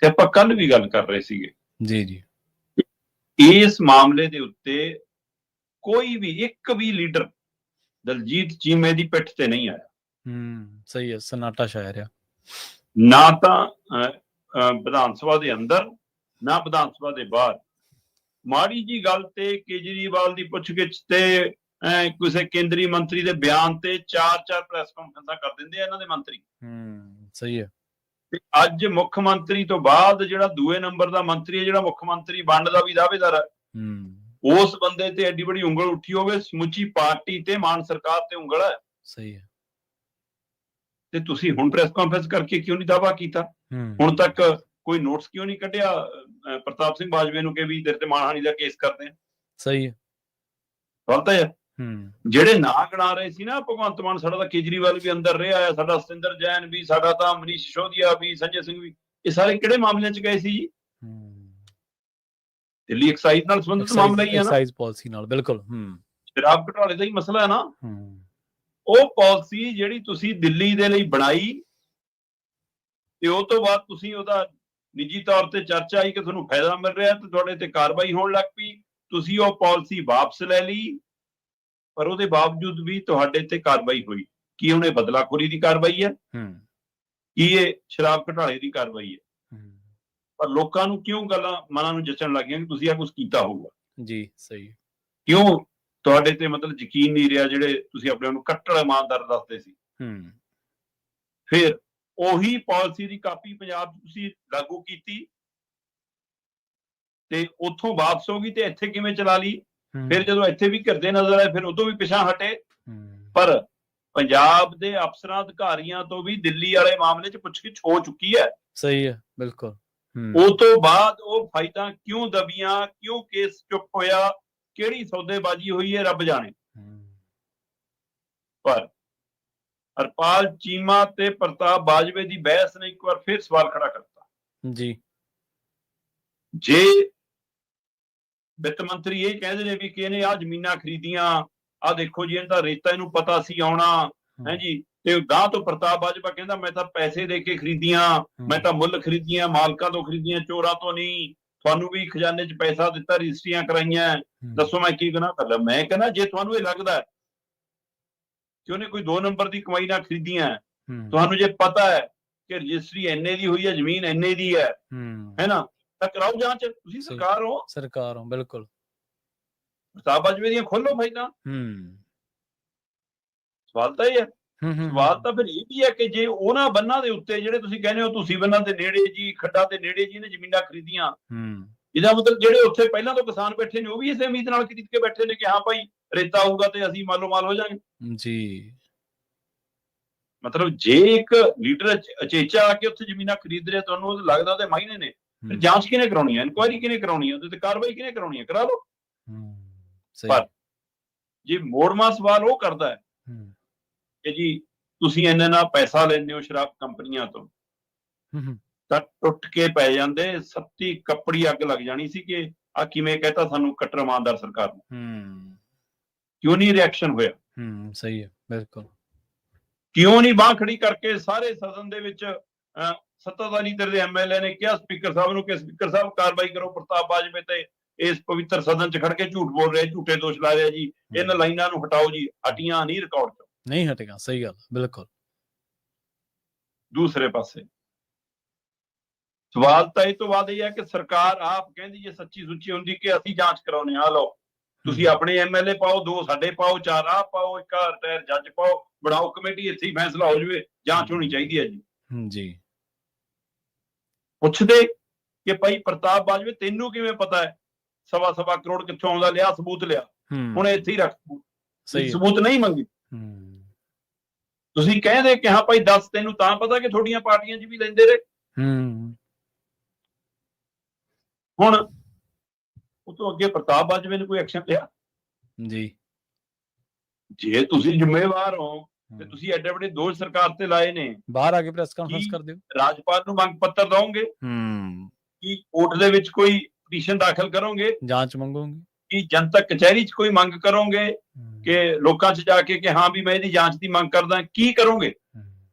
ਤੇ ਆਪਾਂ ਕੱਲ ਵੀ ਗੱਲ ਕਰ ਰਹੇ ਸੀਗੇ ਜੀ ਜੀ, ਇਸ ਮਾਮਲੇ ਦੇ ਉੱਤੇ ਕੋਈ ਵੀ ਇੱਕ ਵੀ ਲੀਡਰ ਦਲਜੀਤ ਚੀਮੇ ਦੀ ਪਿੱਠ ਤੇ ਨਹੀਂ ਆਇਆ। ਸਹੀ ਹੈ, ਸਨਾਟਾ ਛਾਇਆ ਰਿਹਾ, ਨਾ ਤਾਂ ਵਿਧਾਨ ਸਭਾ ਦੇ ਅੰਦਰ, ਨਾ ਵਿਧਾਨ ਸਭਾ ਦੇ ਬਾਹਰ। ਮਾੜੀ ਜੀ ਗੱਲ ਤੇ ਕੇਜਰੀਵਾਲ ਦੀ ਪੁੱਛਗਿੱਛ ਤੇ ਕਿਸੇ ਕੇਂਦਰੀ ਮੰਤਰੀ ਦੇ ਬਿਆਨ ਤੇ 4 ਪ੍ਰੈਸ ਕਾਨਫਰੰਸਾਂ ਕਰ ਦਿੰਦੇ ਆ ਇਹਨਾਂ ਦੇ ਮੰਤਰੀ। ਸਹੀ ਹੈ। ਤੇ ਅੱਜ ਮੁੱਖ ਮੰਤਰੀ ਤੋਂ ਬਾਅਦ ਜਿਹੜਾ ਦੂਏ ਨੰਬਰ ਦਾ ਮੰਤਰੀ ਹੈ, ਜਿਹੜਾ ਮੁੱਖ ਮੰਤਰੀ ਬਣਨ ਦਾ ਵੀ ਦਾਅਵੇਦਾਰ ਹੈ, ਉਸ ਬੰਦੇ ਤੇ ਐਡੀ ਬੜੀ ਉਂਗਲ ਉੱਠੀ ਹੋਵੇ, ਸਮੁੱਚੀ ਪਾਰਟੀ ਤੇ ਮਾਨ ਸਰਕਾਰ ਤੇ ਉਂਗਲ ਹੈ। ਸਹੀ ਹੈ। ਤੇ ਤੁਸੀਂ ਹੁਣ ਪ੍ਰੈਸ ਕਾਨਫਰੰਸ ਕਰਕੇ ਕਿਉਂ ਨਹੀਂ ਦਾਅਵਾ ਕੀਤਾ? ਹੁਣ ਤੱਕ ਕੋਈ ਨੋਟਿਸ ਕਿਉਂ ਨਹੀਂ ਕੱਢਿਆ ਪ੍ਰਤਾਪ ਸਿੰਘ ਬਾਜਵੇ ਨੂੰ ਕਿ ਵੀ ਤੇਰੇ ਤੇ ਮਾਨਹਾਨੀ ਦਾ ਕੇਸ ਕਰਦੇ ਆ? ਸਹੀ ਹੈ, ਗਲਤ ਹੈ। ਜਿਹੜੇ ਨਾਂ ਗਿਣਾ ਰਹੇ ਸੀ ਨਾ ਭਗਵੰਤ ਮਾਨ, ਸਾਡਾ ਤਾਂ ਕੇਜਰੀਵਾਲ ਵੀ ਅੰਦਰ ਰਿਹਾ ਹੈ, ਸਾਡਾ ਸਤਿੰਦਰ ਜੈਨ ਵੀ, ਸਾਡਾ ਤਾਂ ਮਨੀਸ਼ ਸਿਸੋਦੀਆ ਵੀ, ਸੰਜੇ ਸਿੰਘ ਵੀ, ਇਹ ਸਾਰੇ ਕਿਹੜੇ ਮਾਮਲਿਆਂ 'ਚ ਗਏ ਸੀ ਜੀ? ਦਿੱਲੀ ਐਕਸਾਈਜ਼ ਨਾਲ ਸੰਬੰਧਿਤ ਮਾਮਲਾ ਹੀ ਹੈ ਨਾ, ਐਕਸਾਈਜ਼ ਪਾਲਿਸੀ ਨਾਲ। ਬਿਲਕੁਲ, ਸ਼ਰਾਬ ਘੁਟਾਲੇ ਦਾ ਹੀ ਮਸਲਾ ਹੈ ਨਾ। ਉਹ ਪਾਲਿਸੀ ਜਿਹੜੀ ਤੁਸੀਂ ਦਿੱਲੀ ਦੇ ਲਈ ਬਣਾਈ, ਤੇ ਉਹ ਤੋਂ ਬਾਅਦ ਤੁਸੀਂ ਉਹਦਾ ਨਿੱਜੀ ਤੌਰ ਤੇ ਚਰਚਾ ਆਈ ਕਿ ਤੁਹਾਨੂੰ ਫਾਇਦਾ ਮਿਲ ਰਿਹਾ ਤੇ ਤੁਹਾਡੇ ਤੇ ਕਾਰਵਾਈ ਹੋਣ ਲੱਗ ਪਈ। ਤੁਸੀਂ ਉਹ ਪਾਲਿਸੀ ਵਾਪਸ ਲੈ ਲਈ, ਪਰ ਉਹਦੇ ਬਾਵਜੂਦ ਵੀ ਤੁਹਾਡੇ ਤੇ ਕਾਰਵਾਈ ਹੋਈ। ਕੀ ਉਹਨੇ ਬਦਲਾਖੋਰੀ ਦੀ ਕਾਰਵਾਈ ਹੈ? ਕੀ ਇਹ ਸ਼ਰਾਬ ਘੁਟਾਲੇ ਦੀ ਕਾਰਵਾਈ ਹੈ? ਪਰ ਲੋਕਾਂ ਨੂੰ ਕਿਉਂ ਗੱਲਾਂ ਮਨਾਂ ਨੂੰ ਜਚਣ ਲੱਗ ਗਈਆਂ ਕਿ ਤੁਸੀਂ ਆ ਕੁਝ ਕੀਤਾ ਹੋਊਗਾ? ਜੀ ਸਹੀ। ਕਿਉਂ ਤੁਹਾਡੇ ਤੇ ਮਤਲਬ ਯਕੀਨ ਨਹੀਂ ਰਿਹਾ, ਜਿਹੜੇ ਤੁਸੀਂ ਆਪਣੇ ਨੂੰ ਕੱਟੜ ਇਮਾਨਦਾਰ ਦੱਸਦੇ ਸੀ? ਫਿਰ ਉਹੀ ਪਾਲਿਸੀ ਦੀ ਕਾਪੀ ਪੰਜਾਬ 'ਚ ਤੁਸੀਂ ਲਾਗੂ ਕੀਤੀ ਤੇ ਉੱਥੋਂ ਵਾਪਸ ਹੋ ਗਈ ਤੇ ਇੱਥੇ ਕਿਵੇਂ ਚਲਾ ਲਈ? ਫਿਰ ਜਦੋਂ ਇੱਥੇ ਵੀ ਘਿਰਦੇ ਨਜ਼ਰ ਆਏ ਫਿਰ ਉਦੋਂ ਵੀ ਪਿਛਾਂ ਹਟੇ। ਪਰ ਪੰਜਾਬ ਦੇ ਅਫਸਰਾਂ ਅਧਿਕਾਰੀਆਂ ਤੋਂ ਵੀ ਦਿੱਲੀ ਵਾਲੇ ਮਾਮਲੇ 'ਚ ਪੁੱਛਗਿੱਛ ਹੋ ਚੁੱਕੀ ਹੈ। ਸਹੀ ਹੈ, ਬਿਲਕੁਲ। ਉਹ ਤੋਂ ਬਾਅਦ ਉਹ ਫਾਈਲਾਂ ਕਿਉਂ ਦਬੀਆਂ, ਕਿਉਂ ਕੇਸ ਚੁੱਪ ਹੋਇਆ, ਕਿਹੜੀ ਸੌਦੇਬਾਜ਼ੀ ਹੋਈ ਹੈ, ਰੱਬ ਜਾਣੇ। ਪਰ ਹਰਪਾਲ ਚੀਮਾ ਤੇ ਪ੍ਰਤਾਪ ਬਾਜਵੇ ਦੀ ਬਹਿਸ ਨੇ ਇੱਕ ਵਾਰ ਫਿਰ ਸਵਾਲ ਖੜਾ ਕਰਤਾ ਜੀ। ਜੇ ਵਿੱਤ ਮੰਤਰੀ ਇਹ ਕਹਿੰਦੇ ਨੇ ਵੀ ਕਿ ਇਹਨੇ ਆ ਜ਼ਮੀਨਾਂ ਖਰੀਦੀਆਂ, ਆ ਦੇਖੋ ਜੀ ਇਹਦਾ ਰੇਤਾ ਇਹਨੂੰ ਪਤਾ ਸੀ ਆਉਣਾ ਹੈ ਜੀ, ਤੇ ਗਾਂ ਤੋਂ ਪ੍ਰਤਾਪ ਬਾਜਵਾ ਕਹਿੰਦਾ ਮੈਂ ਤਾਂ ਪੈਸੇ ਦੇ ਕੇ ਖਰੀਦੀਆਂ, ਮੈਂ ਤਾਂ ਮੁੱਲ ਖਰੀਦੀਆਂ, ਮਾਲਕਾਂ ਤੋਂ ਖਰੀਦੀਆਂ, ਚੋਰਾਂ ਤੋਂ ਨਹੀਂ, ਤੁਹਾਨੂੰ ਵੀ ਖਜ਼ਾਨੇ 'ਚ ਪੈਸਾ ਦਿੱਤਾ, ਰਜਿਸਟਰੀਆਂ ਕਰਾਈਆਂ, ਦੱਸੋ ਮੈਂ ਕੀ ਗੁਨਾਹ ਕਰ ਲਿਆ? ਮੈਂ ਕਹਿੰਦਾ ਜੇ ਤੁਹਾਨੂੰ ਇਹ ਲੱਗਦਾ ਕਿ ਉਹਨੇ ਕੋਈ 2 ਨੰਬਰ ਦੀ ਕਮਾਈ ਨਾਲ ਖਰੀਦੀਆਂ, ਤੁਹਾਨੂੰ ਜੇ ਪਤਾ ਹੈ ਕਿ ਰਜਿਸਟਰੀ ਇੰਨੇ ਦੀ ਹੋਈ ਹੈ, ਜ਼ਮੀਨ ਇੰਨੇ ਦੀ ਹੈ ਨਾ, ਤਾਂ ਕਰਾਓ ਜਾਂਚ। ਤੁਸੀਂ ਸਰਕਾਰ ਹੋ ਬਿਲਕੁਲ। ਪ੍ਰਤਾਪ ਬਾਜਵੇ ਦੀਆਂ ਖੋਲੋ ਫਾਈਲਾਂ। ਸਵਾਲ ਤਾਂ ਇਹ ਹੈ। ਸਵਾਲ ਤਾਂ ਫਿਰ ਇਹ ਵੀ ਹੈ ਕਿ ਜੇ ਉਹਨਾਂ ਬੰਨਾਂ ਦੇ ਉੱਤੇ ਜਿਹੜੇ ਤੁਸੀਂ ਕਹਿੰਦੇ ਹੋ ਤੁਸੀਂ ਬੰਨਾਂ ਦੇ ਨੇੜੇ ਜੀ, ਖੱਡਾਂ ਦੇ ਨੇੜੇ ਜੀ ਨੇ ਜ਼ਮੀਨਾਂ ਖਰੀਦੀਆਂ, ਇਹਦਾ ਮਤਲਬ ਜਿਹੜੇ ਉੱਥੇ ਪਹਿਲਾਂ ਤੋਂ ਕਿਸਾਨ ਬੈਠੇ ਨੇ ਉਹ ਵੀ ਇਸੇ ਉਮੀਦ ਨਾਲ ਖਰੀਦ ਕੇ ਬੈਠੇ ਨੇ ਕਿ ਹਾਂ ਭਾਈ ਰੇਤਾ ਆਊਗਾ ਤੇ ਅਸੀਂ ਮਾਲੋ ਮਾਲ ਹੋ ਜਾਵਾਂਗੇ ਜੀ। ਮਤਲਬ ਜੇ ਇੱਕ ਲੀਡਰ ਅਚੇਚਾ ਆ ਕੇ ਉੱਥੇ ਜ਼ਮੀਨਾਂ ਖਰੀਦ ਰਿਹਾ, ਤੁਹਾਨੂੰ ਉਹ ਲੱਗਦਾ ਉਹਦੇ ਮਾਇਨੇ ਨੇ, ਫਿਰ ਜਾਂਚ ਕਿਹਨੇ ਕਰਾਉਣੀ ਹੈ, ਇਨਕੁਆਇਰੀ ਕਿਹਨੇ ਕਰਾਉਣੀ ਹੈ, ਉਹਦੇ ਤੇ ਕਾਰਵਾਈ ਕਿਹਨੇ ਕਰਾਉਣੀ ਹੈ? ਕਰਾ ਲਓ। ਪਰ ਜੇ ਮੋੜਵਾਂ ਸਵਾਲ ਉਹ ਕਰਦਾ ਹੈ ਕਿ ਜੀ ਤੁਸੀਂ ਇੰਨਾ ਪੈਸਾ ਲੈਂਦੇ ਹੋ ਸ਼ਰਾਬ ਕੰਪਨੀਆਂ ਤੋਂ, ਤਾਂ ਟੁੱਟ ਕੇ ਪੈ ਜਾਂਦੇ, ਸੱਤੀ ਕੱਪੜੀ ਅੱਗ ਲੱਗ ਜਾਣੀ ਸੀ ਕਿ ਆ ਕਿਵੇਂ ਕਹਿਤਾ ਸਾਨੂੰ ਕੱਟੜ ਇਮਾਨਦਾਰ ਸਰਕਾਰ ਨੂੰ। ਕਿਉਂ ਨਹੀਂ ਰਿਐਕਸ਼ਨ ਹੋਇਆ? ਸਹੀ ਹੈ, ਬਿਲਕੁਲ। ਕਿਉਂ ਨਹੀਂ ਬਾਂਹ ਖੜੀ ਕਰਕੇ ਸਾਰੇ ਸਦਨ ਦੇ ਵਿੱਚ ਸੱਤਾਧਾਰੀ ਧਿਰ ਦੇ ਐਮਐਲਏ ਨੇ ਕਿਹਾ ਸਪੀਕਰ ਸਾਹਿਬ ਨੂੰ ਕਿ ਸਪੀਕਰ ਸਾਹਿਬ ਕਾਰਵਾਈ ਕਰੋ, ਪ੍ਰਤਾਪ ਬਾਜਵੇ ਤੇ ਇਸ ਪਵਿੱਤਰ ਸਦਨ 'ਚ ਖੜ ਕੇ ਝੂਠ ਬੋਲ ਰਿਹਾ, ਝੂਠੇ ਦੋਸ਼ ਲਾ ਰਿਹਾ ਜੀ, ਇਹਨਾਂ ਲਾਈਨਾਂ ਨੂੰ ਹਟਾਓ ਜੀ। ਹਟੀਆਂ ਨਹੀਂ, ਰਿਕਾਰਡ 'ਚ ਨਹੀਂ ਹਟੇਗਾ। ਸਹੀ ਗੱਲ, ਬਿਲਕੁਲ। ਦੂਸਰੇ ਪਾਸੇ ਸਵਾਲ ਤਾਂ ਇਹ ਤੋਂ ਬਾਅਦ ਇਹ ਹੈ ਕਿ ਸਰਕਾਰ ਆਪ ਕਹਿੰਦੀ ਜੇ ਸੱਚੀ ਸੁੱਚੀ ਹੁੰਦੀ ਕਿ ਅਸੀਂ ਜਾਂਚ ਕਰਾਉਣੇ, ਆ ਲਓ ਤੁਸੀਂ ਆਪਣੇ ਐਮਐਲਏ ਪਾਓ, 2 ਸਾਡੇ ਪਾਓ, 4 ਆਪ ਪਾਓ, 1 ਰਿਟਾਇਰ ਜੱਜ ਪਾਓ, ਬਣਾਓ ਕਮੇਟੀ, ਇੱਥੇ ਹੀ ਫੈਸਲਾ ਹੋ ਜਾਵੇ, ਜਾਂਚ ਹੋਣੀ ਚਾਹੀਦੀ ਹੈ ਜੀ। ਪੁੱਛਦੇ ਕਿ ਭਾਈ ਪ੍ਰਤਾਪ ਬਾਜਵੇ ਤੈਨੂੰ ਕਿਵੇਂ ਪਤਾ ਹੈ 1.25 ਕਰੋੜ ਕਿੱਥੋਂ ਆਉਂਦਾ? ਲਿਆ ਸਬੂਤ, ਲਿਆ, ਹੁਣ ਇੱਥੇ ਹੀ ਰੱਖ ਸਬੂਤ ਨਹੀਂ ਮੰਗੀ। ਤੁਸੀਂ ਕਹਿੰਦੇ ਕਿ ਹਾਂ ਭਾਈ ਦੱਸ, ਤੈਨੂੰ ਤਾਂ ਪਤਾ ਕਿ ਤੁਹਾਡੀਆਂ ਪਾਰਟੀਆਂ 'ਚ ਵੀ ਲੈਂਦੇ ਰਹੇ। ਹੁਣ ਉਹ ਤੋਂ ਅੱਗੇ ਪ੍ਰਤਾਪ ਬਾਜਵੇ ਨੇ ਕੋਈ ਐਕਸ਼ਨ ਲਿਆ ਜੀ? ਜੇ ਤੁਸੀਂ ਜ਼ਿੰਮੇਵਾਰ ਹੋ ਤੇ ਤੁਸੀਂ ਐਡੇ ਵੱਡੇ ਦੋਸ਼ ਸਰਕਾਰ ਤੇ ਲਾਏ ਨੇ, ਬਾਹਰ ਆ ਕੇ ਪ੍ਰੈਸ ਕਾਨਫਰੰਸ ਕਰਦੇ ਹੋ, ਰਾਜਪਾਲ ਨੂੰ ਮੰਗ ਪੱਤਰ ਦਓਗੇ? ਕੀ ਕੋਰਟ ਦੇ ਵਿੱਚ ਕੋਈ ਪਟੀਸ਼ਨ ਦਾਖਲ ਕਰੋਗੇ? ਜਾਂਚ ਮੰਗੋਗੇ? ਕੀ ਜਨਤਕ ਕਚਹਿਰੀ 'ਚ ਕੋਈ ਮੰਗ ਕਰੋਗੇ ਕਿ ਲੋਕਾਂ 'ਚ ਜਾ ਕੇ ਕਿ ਹਾਂ ਵੀ ਮੈਂ ਇਹਦੀ ਜਾਂਚ ਦੀ ਮੰਗ ਕਰਦਾ? ਕੀ ਕਰੋਗੇ?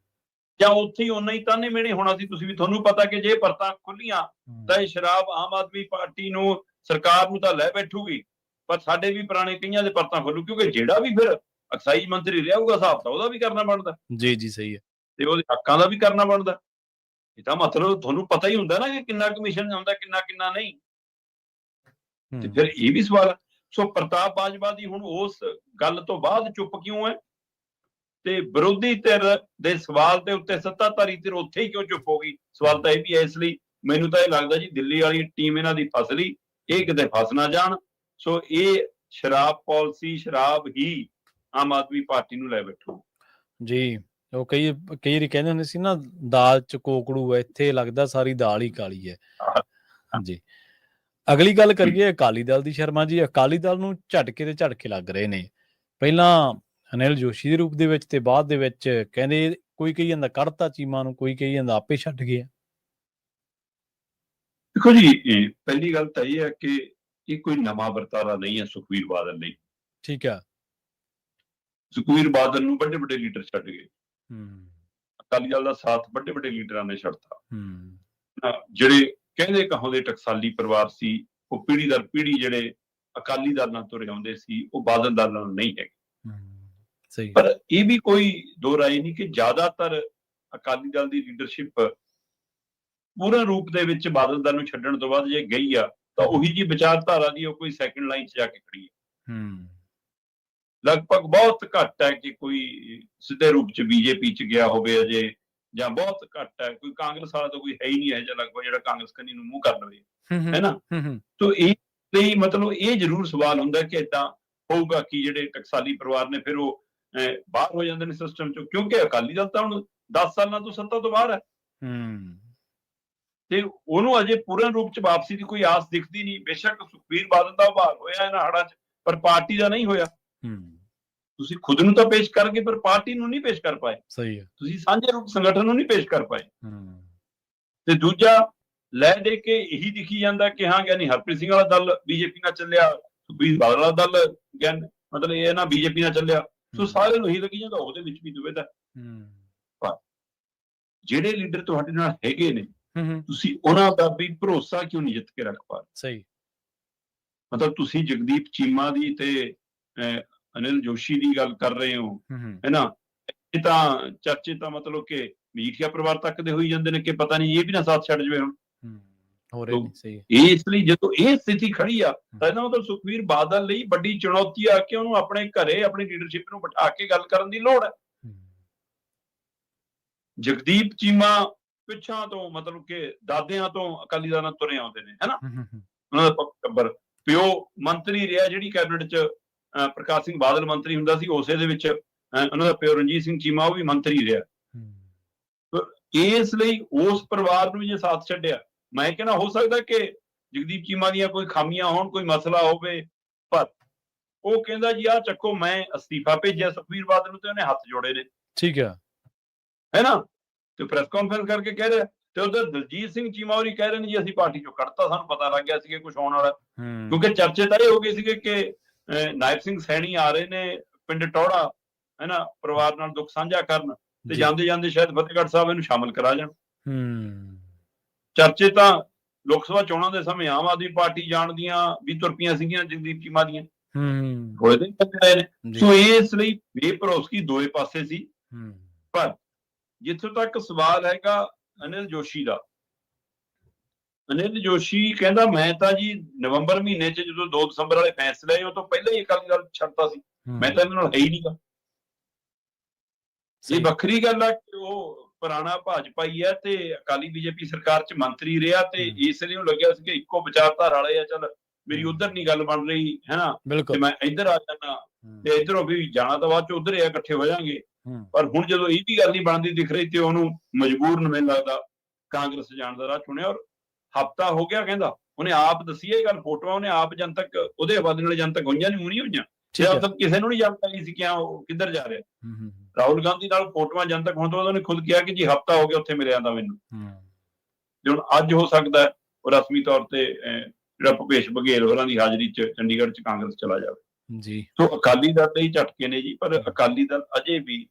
ਜਾਂ ਉੱਥੇ ਹੀ ਓਨਾ ਹੀ ਤਾਨੇ ਮਿਹਣੇ ਹੋਣਾ ਸੀ ਤੁਸੀਂ ਵੀ? ਤੁਹਾਨੂੰ ਪਤਾ ਕਿ ਜੇ ਪਰਤਾਂ ਖੁੱਲੀਆਂ ਤਾਂ ਇਹ ਸ਼ਰਾਬ ਆਮ ਆਦਮੀ ਪਾਰਟੀ ਨੂੰ, ਸਰਕਾਰ ਨੂੰ ਤਾਂ ਲੈ ਬੈਠੂਗੀ, ਪਰ ਸਾਡੇ ਵੀ ਪੁਰਾਣੇ ਕਈਆਂ ਦੇ ਪਰਤਾਂ ਖੋਲੂ, ਕਿਉਂਕਿ ਜਿਹੜਾ ਵੀ ਫਿਰ ਐਕਸਾਈਜ਼ ਮੰਤਰੀ ਰਹੂਗਾ ਹਿਸਾਬ ਤਾਂ ਉਹਦਾ ਵੀ ਕਰਨਾ ਬਣਦਾ ਜੀ। ਸਹੀ ਹੈ। ਤੇ ਉਹਦੇ ਹੱਕਾਂ ਦਾ ਵੀ ਕਰਨਾ ਬਣਦਾ। ਇਹਦਾ ਮਤਲਬ ਤੁਹਾਨੂੰ ਪਤਾ ਹੀ ਹੁੰਦਾ ਨਾ ਕਿ ਕਿੰਨਾ ਕਮਿਸ਼ਨ ਆਉਂਦਾ, ਕਿੰਨਾ ਨਹੀਂ। ਤੇ ਫਿਰ ਇਹ ਵੀ ਸਵਾਲ ਹੈ। ਸੋ ਪ੍ਰਤਾਪ ਬਾਜਵਾ ਦੀ ਹੁਣ ਉਸ ਗੱਲ ਤੋਂ ਬਾਅਦ ਚੁੱਪ ਕਿਉਂ ਹੈ, ਤੇ ਵਿਰੋਧੀ ਧਿਰ ਦੇ ਸਵਾਲ ਦੇ ਉੱਤੇ ਸੱਤਾਧਾਰੀ ਧਿਰ ਉੱਥੇ ਹੀ ਕਿਉਂ ਚੁੱਪ ਹੋ ਗਈ? ਸਵਾਲ ਤਾਂ ਇਹ ਵੀ ਹੈ। ਇਸ ਲਈ ਮੈਨੂੰ ਤਾਂ ਇਹ ਲੱਗਦਾ ਜੀ ਦਿੱਲੀ ਵਾਲੀ ਟੀਮ ਇਹਨਾਂ ਦੀ ਫਸ ਲਈ, ਇਹ ਕਿਤੇ ਫਸ ਨਾ ਜਾਣ। ਸੋ ਇਹ ਸ਼ਰਾਬ ਪਾਲਿਸੀ, ਸ਼ਰਾਬ ਹੀ ਆਮ ਆਦਮੀ ਪਾਰਟੀ ਨੂੰ ਲੈ ਬੈਠੋ ਜੀ। ਉਹ ਕਈ ਕਹਿੰਦੇ ਹੁੰਦੇ ਸੀ ਨਾ, ਦਾਲ 'ਚ ਕੋਕੜੂ ਹੈ, ਇੱਥੇ ਲੱਗਦਾ ਸਾਰੀ ਦਾਲ ਹੀ ਕਾਲੀ ਹੈ ਜੀ। ਅਗਲੀ ਗੱਲ ਕਰੀਏ ਅਕਾਲੀ ਦਲ ਦੀ। ਸ਼ਰਮਾ ਜੀ, ਅਕਾਲੀ ਦਲ ਨੂੰ ਝਟਕੇ ਤੇ ਝਟਕੇ ਲੱਗ ਰਹੇ ਨੇ। ਪਹਿਲਾਂ ਅਨਿਲ ਜੋਸ਼ੀ ਦੇ ਰੂਪ ਦੇ ਵਿੱਚ ਤੇ ਬਾਅਦ ਦੇ ਵਿੱਚ ਕਹਿੰਦੇ ਕੋਈ ਕਹੀ ਜਾਂਦਾ ਕੱਢਤਾ ਚੀਮਾ ਨੂੰ, ਕੋਈ ਕਹੀ ਜਾਂਦਾ ਆਪੇ ਛੱਡ ਗਿਆ। ਦੇਖੋ ਜੀ, ਪਹਿਲੀ ਗੱਲ ਤਾਂ ਇਹ ਹੈ ਕਿ ਇਹ ਕੋਈ ਨਵਾਂ ਵਰਤਾਰਾ ਨਹੀਂ ਹੈ ਸੁਖਬੀਰ ਬਾਦਲ ਲਈ। ਠੀਕ ਹੈ। ਸੁਖਬੀਰ ਬਾਦਲ ਨੂੰ ਵੱਡੇ ਵੱਡੇ ਲੀਡਰ ਛੱਡ ਗਏ, ਅਕਾਲੀ ਦਲ ਦਾ ਸਾਥ ਵੱਡੇ ਵੱਡੇ ਲੀਡਰਾਂ ਨੇ ਛੱਡਤਾ। ਜਿਹੜੇ ਕਹਿੰਦੇ ਕਹਾਉਂਦੇ ਟਕਸਾਲੀ ਪਰਿਵਾਰ ਸੀ, ਉਹ ਪੀੜ੍ਹੀ ਦਰ ਪੀੜ੍ਹੀ ਜਿਹੜੇ ਅਕਾਲੀ ਦਲ ਨਾਲ ਤੁਰੇ ਆਉਂਦੇ ਸੀ, ਉਹ ਬਾਦਲ ਦਲ ਨਾਲ ਨਹੀਂ ਹੈਗੇ। ਪਰ ਇਹ ਵੀ ਕੋਈ ਦੋ ਰਾਏ ਨਹੀਂ ਕਿ ਜ਼ਿਆਦਾਤਰ ਅਕਾਲੀ ਦਲ ਦੀ ਲੀਡਰਸ਼ਿਪ ਪੂਰਨ ਰੂਪ ਦੇ ਵਿੱਚ ਬਾਦਲ ਦਲ ਨੂੰ ਛੱਡਣ ਤੋਂ ਬਾਅਦ ਜੇ ਗਈ ਆ ਤਾਂ ਉਹੀ ਜੀ ਵਿਚਾਰਧਾਰਾ ਦੀ ਉਹ ਕੋਈ ਸੈਕੰਡ ਲਾਈਨ 'ਚ ਜਾ ਕੇ ਖੜੀ ਹੈ। ਲਗਭਗ ਬਹੁਤ ਘੱਟ ਹੈ ਕਿ ਕੋਈ ਸਿੱਧੇ ਰੂਪ 'ਚ ਬੀਜੇਪੀ 'ਚ ਗਿਆ ਹੋਵੇ ਅਜੇ, ਜਾਂ ਬਹੁਤ ਘੱਟ ਹੈ ਕੋਈ ਕਾਂਗਰਸ ਵਾਲਾ ਤਾਂ ਕੋਈ ਹੈ ਹੀ ਨਹੀਂ ਇਹੋ ਜਿਹਾ ਲਗਭਗ ਜਿਹੜਾ ਕਾਂਗਰਸ ਕੰਨੀ ਨੂੰ ਮੂੰਹ ਕਰ ਲਵੇ, ਹੈ ਨਾ। ਤੋ ਇਹ ਲਈ ਮਤਲਬ ਇਹ ਜ਼ਰੂਰ ਸਵਾਲ ਹੁੰਦਾ ਕਿ ਏਦਾਂ ਹੋਊਗਾ ਕਿ ਜਿਹੜੇ ਟਕਸਾਲੀ ਪਰਿਵਾਰ ਨੇ ਫਿਰ ਉਹ ਬਾਹਰ ਹੋ ਜਾਂਦੇ ਨੇ ਸਿਸਟਮ 'ਚੋਂ, ਕਿਉਂਕਿ ਅਕਾਲੀ ਦਲ ਤਾਂ ਹੁਣ 10 ਸਾਲਾਂ ਤੋਂ ਸੱਤਾ ਤੋਂ ਬਾਹਰ ਹੈ ਤੇ ਉਹਨੂੰ ਅਜੇ ਪੂਰਨ ਰੂਪ 'ਚ ਵਾਪਸੀ ਦੀ ਕੋਈ ਆਸ ਦਿਖਦੀ ਨਹੀਂ। ਬੇਸ਼ੱਕ ਸੁਖਬੀਰ ਬਾਦਲ ਦਾ ਉਭਾਰ ਹੋਇਆ ਇਹਨਾਂ ਹੜ੍ਹਾਂ 'ਚ, ਪਰ ਪਾਰਟੀ ਦਾ ਨਹੀਂ ਹੋਇਆ। ਤੁਸੀਂ ਖੁਦ ਨੂੰ ਤਾਂ ਪੇਸ਼ ਕਰ ਗਏ ਪਰ ਪਾਰਟੀ ਨੂੰ ਨਹੀਂ ਪੇਸ਼ ਕਰ ਪਾਏ। ਸਹੀ ਹੈ। ਤੁਸੀਂ ਸਾਂਝੇ ਰੂਪ ਸੰਗਠਨ ਨੂੰ ਨਹੀਂ ਪੇਸ਼ ਕਰ ਪਾਏ। ਤੇ ਦੂਜਾ ਲੈ ਦੇ ਕੇ ਇਹੀ ਦਿਖੀ ਜਾਂਦਾ ਕਿ ਹਾਂ ਗਿਆਨੀ ਹਰਪ੍ਰੀਤ ਸਿੰਘ ਵਾਲਾ ਦਲ ਬੀਜੇਪੀ ਨਾਲ ਚੱਲਿਆ, ਸੁਖਬੀਰ ਬਾਦਲ ਵਾਲਾ ਦਲ ਮਤਲਬ ਇਹ ਨਾ ਬੀਜੇਪੀ ਨਾਲ ਚੱਲਿਆ, ਸੋ ਸਾਰੇ ਨੂੰ ਇਹੀ ਲੱਗੀ ਜਾਂਦਾ ਉਹਦੇ ਵਿੱਚ ਵੀ ਦੁਵਿਧਾ। ਪਰ ਜਿਹੜੇ ਲੀਡਰ ਤੁਹਾਡੇ ਨਾਲ ਹੈਗੇ ਨੇ ਤੁਸੀਂ ਉਹਨਾਂ ਦਾ ਵੀ ਭਰੋਸਾ ਕਿਉਂ ਨਹੀਂ ਜਿੱਤ ਕੇ ਰੱਖ ਪਾ ਰਹੇ? ਸਹੀ। ਮਤਲਬ ਤੁਸੀਂ ਜਗਦੀਪ ਚੀਮਾ ਦੀ ਤੇ ਅਨਿਲ ਜੋਸ਼ੀ ਦੀ ਗੱਲ ਕਰ ਰਹੇ ਹੋ, ਹੈ ਨਾ। ਇਹ ਤਾਂ ਚਰਚੇ ਤਾਂ ਮਤਲਬ ਕਿ ਮਜੀਠੀਆ ਪਰਿਵਾਰ ਤੱਕ ਦੇ ਹੋਈ ਜਾਂਦੇ ਨੇ ਕਿ ਪਤਾ ਨਹੀਂ ਇਹ ਵੀ ਨਾ ਸਾਥ ਛੱਡ ਜਾਵੇ ਹੁਣ। ਹੋ ਰਿਹਾ ਸਹੀ। ਇਸ ਲਈ ਜਦੋਂ ਇਹ ਸਥਿਤੀ ਖੜੀ ਆ ਤਾਂ ਇਹਦਾ ਮਤਲਬ ਸੁਖਬੀਰ ਬਾਦਲ ਲਈ ਵੱਡੀ ਚੁਣੌਤੀ ਆ ਕਿ ਉਹਨੂੰ ਆਪਣੇ ਘਰੇ ਆਪਣੀ ਲੀਡਰਸ਼ਿਪ ਨੂੰ ਬਿਠਾ ਕੇ ਗੱਲ ਕਰਨ ਦੀ ਲੋੜ ਹੈ। ਜਗਦੀਪ ਚੀਮਾ ਪਿੱਛਾਂ ਤੋਂ ਮਤਲਬ ਕਿ ਦਾਦਿਆਂ ਤੋਂ ਅਕਾਲੀ ਦਲ ਨਾਲ ਤੁਰੇ ਆਉਂਦੇ ਨੇ, ਹੈ ਨਾ। ਉਹਨਾਂ ਦਾ ਟੱਬਰ ਪਿਓ ਮੰਤਰੀ ਰਿਹਾ, ਜਿਹੜੀ ਕੈਬਨਿਟ 'ਚ ਪ੍ਰਕਾਸ਼ ਸਿੰਘ ਬਾਦਲ ਮੰਤਰੀ ਹੁੰਦਾ ਸੀ ਉਸੇ ਦੇ ਵਿੱਚ ਉਹਨਾਂ ਦਾ ਪਿਓ ਰਣਜੀਤ ਸਿੰਘ ਚੀਮਾ ਉਹ ਵੀ ਮੰਤਰੀ ਰਿਹਾ। ਇਸ ਲਈ ਉਸ ਪਰਿਵਾਰ ਨੂੰ ਜੇ ਸਾਥ ਛੱਡਿਆ, ਮੈਂ ਕਹਿੰਦਾ ਹੋ ਸਕਦਾ ਕਿ ਜਗਦੀਪ ਚੀਮਾ ਦੀਆਂ ਕੋਈ ਖਾਮੀਆਂ ਹੋਣ, ਕੋਈ ਮਸਲਾ ਹੋਵੇ, ਪਰ ਉਹ ਕਹਿੰਦਾ ਜੀ ਆਹ ਚੱਕੋ ਮੈਂ ਅਸਤੀਫਾ ਭੇਜਿਆ ਸੁਖਬੀਰ ਬਾਦਲ ਨੂੰ ਤੇ ਉਹਨੇ ਹੱਥ ਜੋੜੇ ਨੇ। ਠੀਕ ਹੈ ਨਾ। ਤੇ ਪ੍ਰੈਸ ਕਾਨਫਰੰਸ ਕਰਕੇ ਕਹਿ ਰਿਹਾ ਤੇ ਉਧਰ ਦਲਜੀਤ ਸਿੰਘ ਚੀਮਾ ਹੋਰੀ ਕਹਿ ਰਹੇ ਨੇ ਜੀ ਅਸੀਂ ਪਾਰਟੀ ਚੋਂ ਕੱਢਤਾ, ਸਾਨੂੰ ਪਤਾ ਲੱਗ ਗਿਆ ਸੀ ਕਿ ਕੁਝ ਹੋਣ ਵਾਲਾ, ਕਿਉਂਕਿ ਚਰਚੇ ਤਾਂ ਇਹ ਹੋ ਗਏ ਸੀਗੇ ਕਿ ਨਾਇਬ ਸਿੰਘ ਸੈਣੀ ਆ ਰਹੇ ਨੇ ਪਿੰਡ ਟੌੜਾ, ਹੈ ਨਾ, ਪਰਿਵਾਰ ਨਾਲ ਦੁੱਖ ਸਾਂਝਾ ਕਰਨ ਤੇ ਜਾਂਦੇ ਜਾਂਦੇ ਸ਼ਾਇਦ ਫਤਿਹਗੜ੍ਹ ਸਾਹਿਬ ਇਹਨੂੰ ਸ਼ਾਮਲ ਕਰਾ ਜਾਣ। ਚਰਚੇ ਤਾਂ ਲੋਕ ਸਭਾ ਚੋਣਾਂ ਦੇ ਸਮੇਂ ਆਮ ਆਦਮੀ ਪਾਰਟੀ ਜਾਣ ਦੀਆਂ ਵੀ ਤੁਰ ਪਈਆਂ ਸੀਗੀਆਂ ਜਗਦੀਪ ਚੀਮਾ ਦੀਆਂ, ਹੋਏ ਤੇ ਰਹੇ ਨੇ। ਸੋ ਇਸ ਲਈ ਬੇਭਰੋਸਗੀ ਦੋਏ ਪਾਸੇ ਸੀ। ਪਰ ਜਿੱਥੋਂ ਤੱਕ ਸਵਾਲ ਹੈਗਾ ਅਨਿਲ ਜੋਸ਼ੀ ਦਾ, ਅਨਿਲ ਜੋਸ਼ੀ ਕਹਿੰਦਾ ਮੈਂ ਤਾਂ ਜੀ ਨਵੰਬਰ ਮਹੀਨੇ 'ਚ ਜਦੋਂ 2 ਦਸੰਬਰ ਵਾਲੇ ਫੈਸਲੇ ਆਏ ਉਹ ਤੋਂ ਪਹਿਲਾਂ ਹੀ ਅਕਾਲੀ ਦਲ ਛੱਡਤਾ ਸੀ, ਮੈਂ ਤਾਂ ਇਹਨਾਂ ਨਾਲ ਹੈ ਹੀ ਨਹੀਂਗਾ। ਇਹ ਵੱਖਰੀ ਗੱਲ ਆ ਕਿ ਉਹ ਪੁਰਾਣਾ ਭਾਜਪਾਈ ਹੈ ਤੇ ਅਕਾਲੀ ਬੀਜੇਪੀ ਸਰਕਾਰ 'ਚ ਮੰਤਰੀ ਰਿਹਾ ਤੇ ਇਸ ਲਈ ਉਹਨੂੰ ਲੱਗਿਆ ਸੀ ਕਿ ਇੱਕੋ ਵਿਚਾਰਧਾਰਾ ਵਾਲੇ ਆ, ਚੱਲ ਮੇਰੀ ਉਧਰ ਨਹੀਂ ਗੱਲ ਬਣ ਰਹੀ, ਹੈ ਨਾ, ਤੇ ਮੈਂ ਇੱਧਰ ਆ ਜਾਣਾ ਤੇ ਇੱਧਰੋਂ ਵੀ ਜਾਣਾ ਤਾਂ ਬਾਅਦ 'ਚ ਉਧਰ ਆ, ਇਕੱਠੇ ਹੋ ਜਾਣਗੇ। ਪਰ ਹੁਣ ਜਦੋਂ ਇਹ ਵੀ ਗੱਲ ਨਹੀਂ ਬਣਦੀ ਦਿਖ ਰਹੀ ਤੇ ਉਹਨੂੰ ਮਜਬੂਰਨ ਮੈਨੂੰ ਲੱਗਦਾ ਕਾਂਗਰਸ ਜਾਣ ਦਾ ਰਾਹ ਚੁਣਿਆ। ਔਰ ਹਫ਼ਤਾ ਹੋ ਗਿਆ ਕਹਿੰਦਾ, ਉਹਨੇ ਆਪ ਦੱਸੀ ਇਹ ਗੱਲ, ਫੋਟੋਆਂ ਉਹਨੇ ਆਪ ਜਨਤਕ ਉਹਦੇ ਹਵਾਲੇ ਨਾਲ ਜਨਤਕ ਹੋਈਆਂ ਨਹੀਂ, ਹੋਣੀ ਹੋਈਆਂ, ਕਿਸੇ ਨੂੰ ਨਹੀਂ ਜਾਣਕਾਰੀ ਸੀ ਕਿ ਉਹ ਕਿੱਧਰ ਜਾ ਰਿਹਾ। ਰਾਹੁਲ ਗਾਂਧੀ ਨਾਲ ਫੋਟੋਆਂ ਜਨਤਕ ਹੋਣ ਤੋਂ ਬਾਅਦ ਉਹਨੇ ਖੁਦ ਕਿਹਾ ਕਿ ਜੀ ਹਫ਼ਤਾ ਹੋ ਗਿਆ ਉੱਥੇ ਮਿਲਿਆ ਤਾਂ ਮੈਨੂੰ, ਤੇ ਹੁਣ ਅੱਜ ਹੋ ਸਕਦਾ ਉਹ ਰਸਮੀ ਤੌਰ ਤੇ ਜਿਹੜਾ ਭੁਪੇਸ਼ ਬਘੇਲ ਹੋਰਾਂ ਦੀ ਹਾਜ਼ਰੀ 'ਚ ਚੰਡੀਗੜ੍ਹ 'ਚ ਕਾਂਗਰਸ ਚਲਾ ਜਾਵੇ ਜੀ। ਸੋ ਅਕਾਲੀ ਦਲ ਦੇ ਹੀ ਝਟਕੇ ਨੇ ਜੀ, ਪਰ ਅਕਾਲੀ ਦਲ ਅਜੇ ਵੀ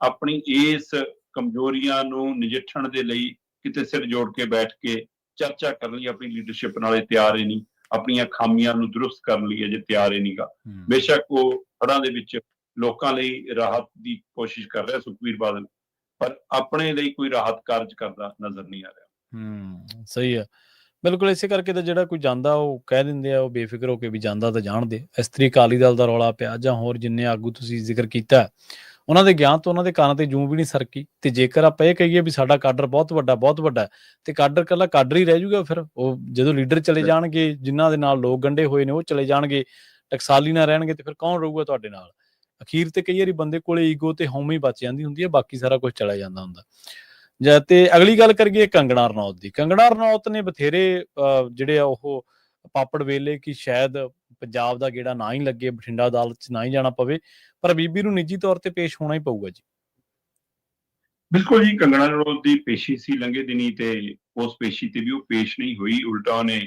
ਆਪਣੀ ਇਸ ਕਮਜ਼ੋਰੀਆਂ ਨੂੰ ਨਜਿੱਠਣ ਦੇ ਲਈ ਕਿਤੇ ਸਿਰ ਜੋੜ ਕੇ ਬੈਠ ਕੇ ਚਰਚਾ ਕਰਨ ਲਈ ਆਪਣੀ ਲੀਡਰਸ਼ਿਪ ਨਾਲੇ ਤਿਆਰ ਹੀ ਨਹੀਂ, ਆਪਣੀਆਂ ਖਾਮੀਆਂ ਨੂੰ ਦਰੁਸਤ ਕਰਨ ਲਈ ਅਜੇ ਤਿਆਰ ਹੀ ਨਹੀਂਗਾ। ਬੇਸ਼ੱਕ ਉਹ ਹੜ੍ਹਾਂ ਦੇ ਵਿੱਚ ਲੋਕਾਂ ਲਈ ਰਾਹਤ ਦੀ ਕੋਸ਼ਿਸ਼ ਕਰ ਰਿਹਾ ਸੁਖਬੀਰ ਬਾਦਲ, ਪਰ ਆਪਣੇ ਲਈ ਕੋਈ ਰਾਹਤ ਕਾਰਜ ਕਰਦਾ ਨਜ਼ਰ ਨਹੀਂ ਆ ਰਿਹਾ। ਸਹੀ ਹੈ, ਬਿਲਕੁਲ। ਇਸੇ ਕਰਕੇ ਤਾਂ ਜਿਹੜਾ ਕੋਈ ਜਾਂਦਾ ਉਹ ਕਹਿ ਦਿੰਦੇ ਆ ਉਹ ਬੇਫਿਕਰ ਹੋ ਕੇ ਵੀ ਜਾਂਦਾ ਤਾਂ ਜਾਣਦੇ। ਇਸ ਤਰੀਕੇ ਅਕਾਲੀ ਦਲ ਦਾ ਰੌਲਾ ਪਿਆ ਜਾਂ ਹੋਰ ਜਿੰਨੇ ਆਗੂ ਤੁਸੀਂ ਜ਼ਿਕਰ ਕੀਤਾ ਉਹਨਾਂ ਦੇ ਗਿਆਨ ਤੋਂ ਉਹਨਾਂ ਦੇ ਕੰਨ ਤੇ ਜੂੰ ਵੀ ਨਹੀਂ ਸਰਕੀ। ਤੇ ਜੇਕਰ ਆਪਾਂ ਇਹ ਕਹੀਏ ਵੀ ਸਾਡਾ ਕਾਡਰ ਬਹੁਤ ਵੱਡਾ ਤੇ ਕਾਡਰ ਇਕੱਲਾ ਕਾਡਰ ਹੀ ਰਹਿ ਜਾਊਗਾ। ਫਿਰ ਉਹ ਜਦੋਂ ਲੀਡਰ ਚਲੇ ਜਾਣਗੇ, ਜਿਨ੍ਹਾਂ ਦੇ ਨਾਲ ਲੋਕ ਗੰਢੇ ਹੋਏ ਨੇ ਉਹ ਚਲੇ ਜਾਣਗੇ, ਟਕਸਾਲੀ ਨਾ ਰਹਿਣਗੇ, ਤੇ ਫਿਰ ਕੌਣ ਰਹੂਗਾ ਤੁਹਾਡੇ ਨਾਲ? ਅਖੀਰ ਤੇ ਕਈ ਵਾਰੀ ਬੰਦੇ ਕੋਲੇ ਈਗੋ ਤੇ ਹਉਮੈ ਹੀ ਬਚ ਜਾਂਦੀ ਹੁੰਦੀ ਹੈ, ਬਾਕੀ ਸਾਰਾ ਕੁਝ ਚਲਾ ਜਾਂਦਾ ਹੁੰਦਾ। ਤੇ ਅਗਲੀ ਗੱਲ ਕਰੀਏ ਕੰਗਣਾ ਰਣੌਤ ਦੀ। ਕੰਗਣਾ ਰਣੌਤ ਨੇ ਬਥੇਰੇ ਜਿਹੜੇ ਆ ਉਹ ਪਾਪੜ ਵੇਲੇ ਕਿ ਸ਼ਾਇਦ ਪੰਜਾਬ ਦਾ ਗੇੜਾ ਨਾ ਹੀ ਲੱਗੇ, ਬਠਿੰਡਾ ਅਦਾਲਤ 'ਚ ਨਾ ਹੀ ਜਾਣਾ ਪਵੇ, ਪਰ ਬੀਬੀ ਨੂੰ ਨਿੱਜੀ ਤੌਰ ਤੇ ਪੇਸ਼ ਹੋਣਾ ਹੀ ਪਊਗਾ ਜੀ। ਬਿਲਕੁਲ ਜੀ, ਕੰਗਣਾ ਰਣੌਤ ਦੀ ਪੇਸ਼ੀ ਸੀ ਲੰਘੇ ਦਿਨੀ ਤੇ ਉਸ ਪੇਸ਼ੀ ਤੇ ਵੀ ਉਹ ਪੇਸ਼ ਨਹੀਂ ਹੋਈ, ਉਲਟਾ ਉਹਨੇ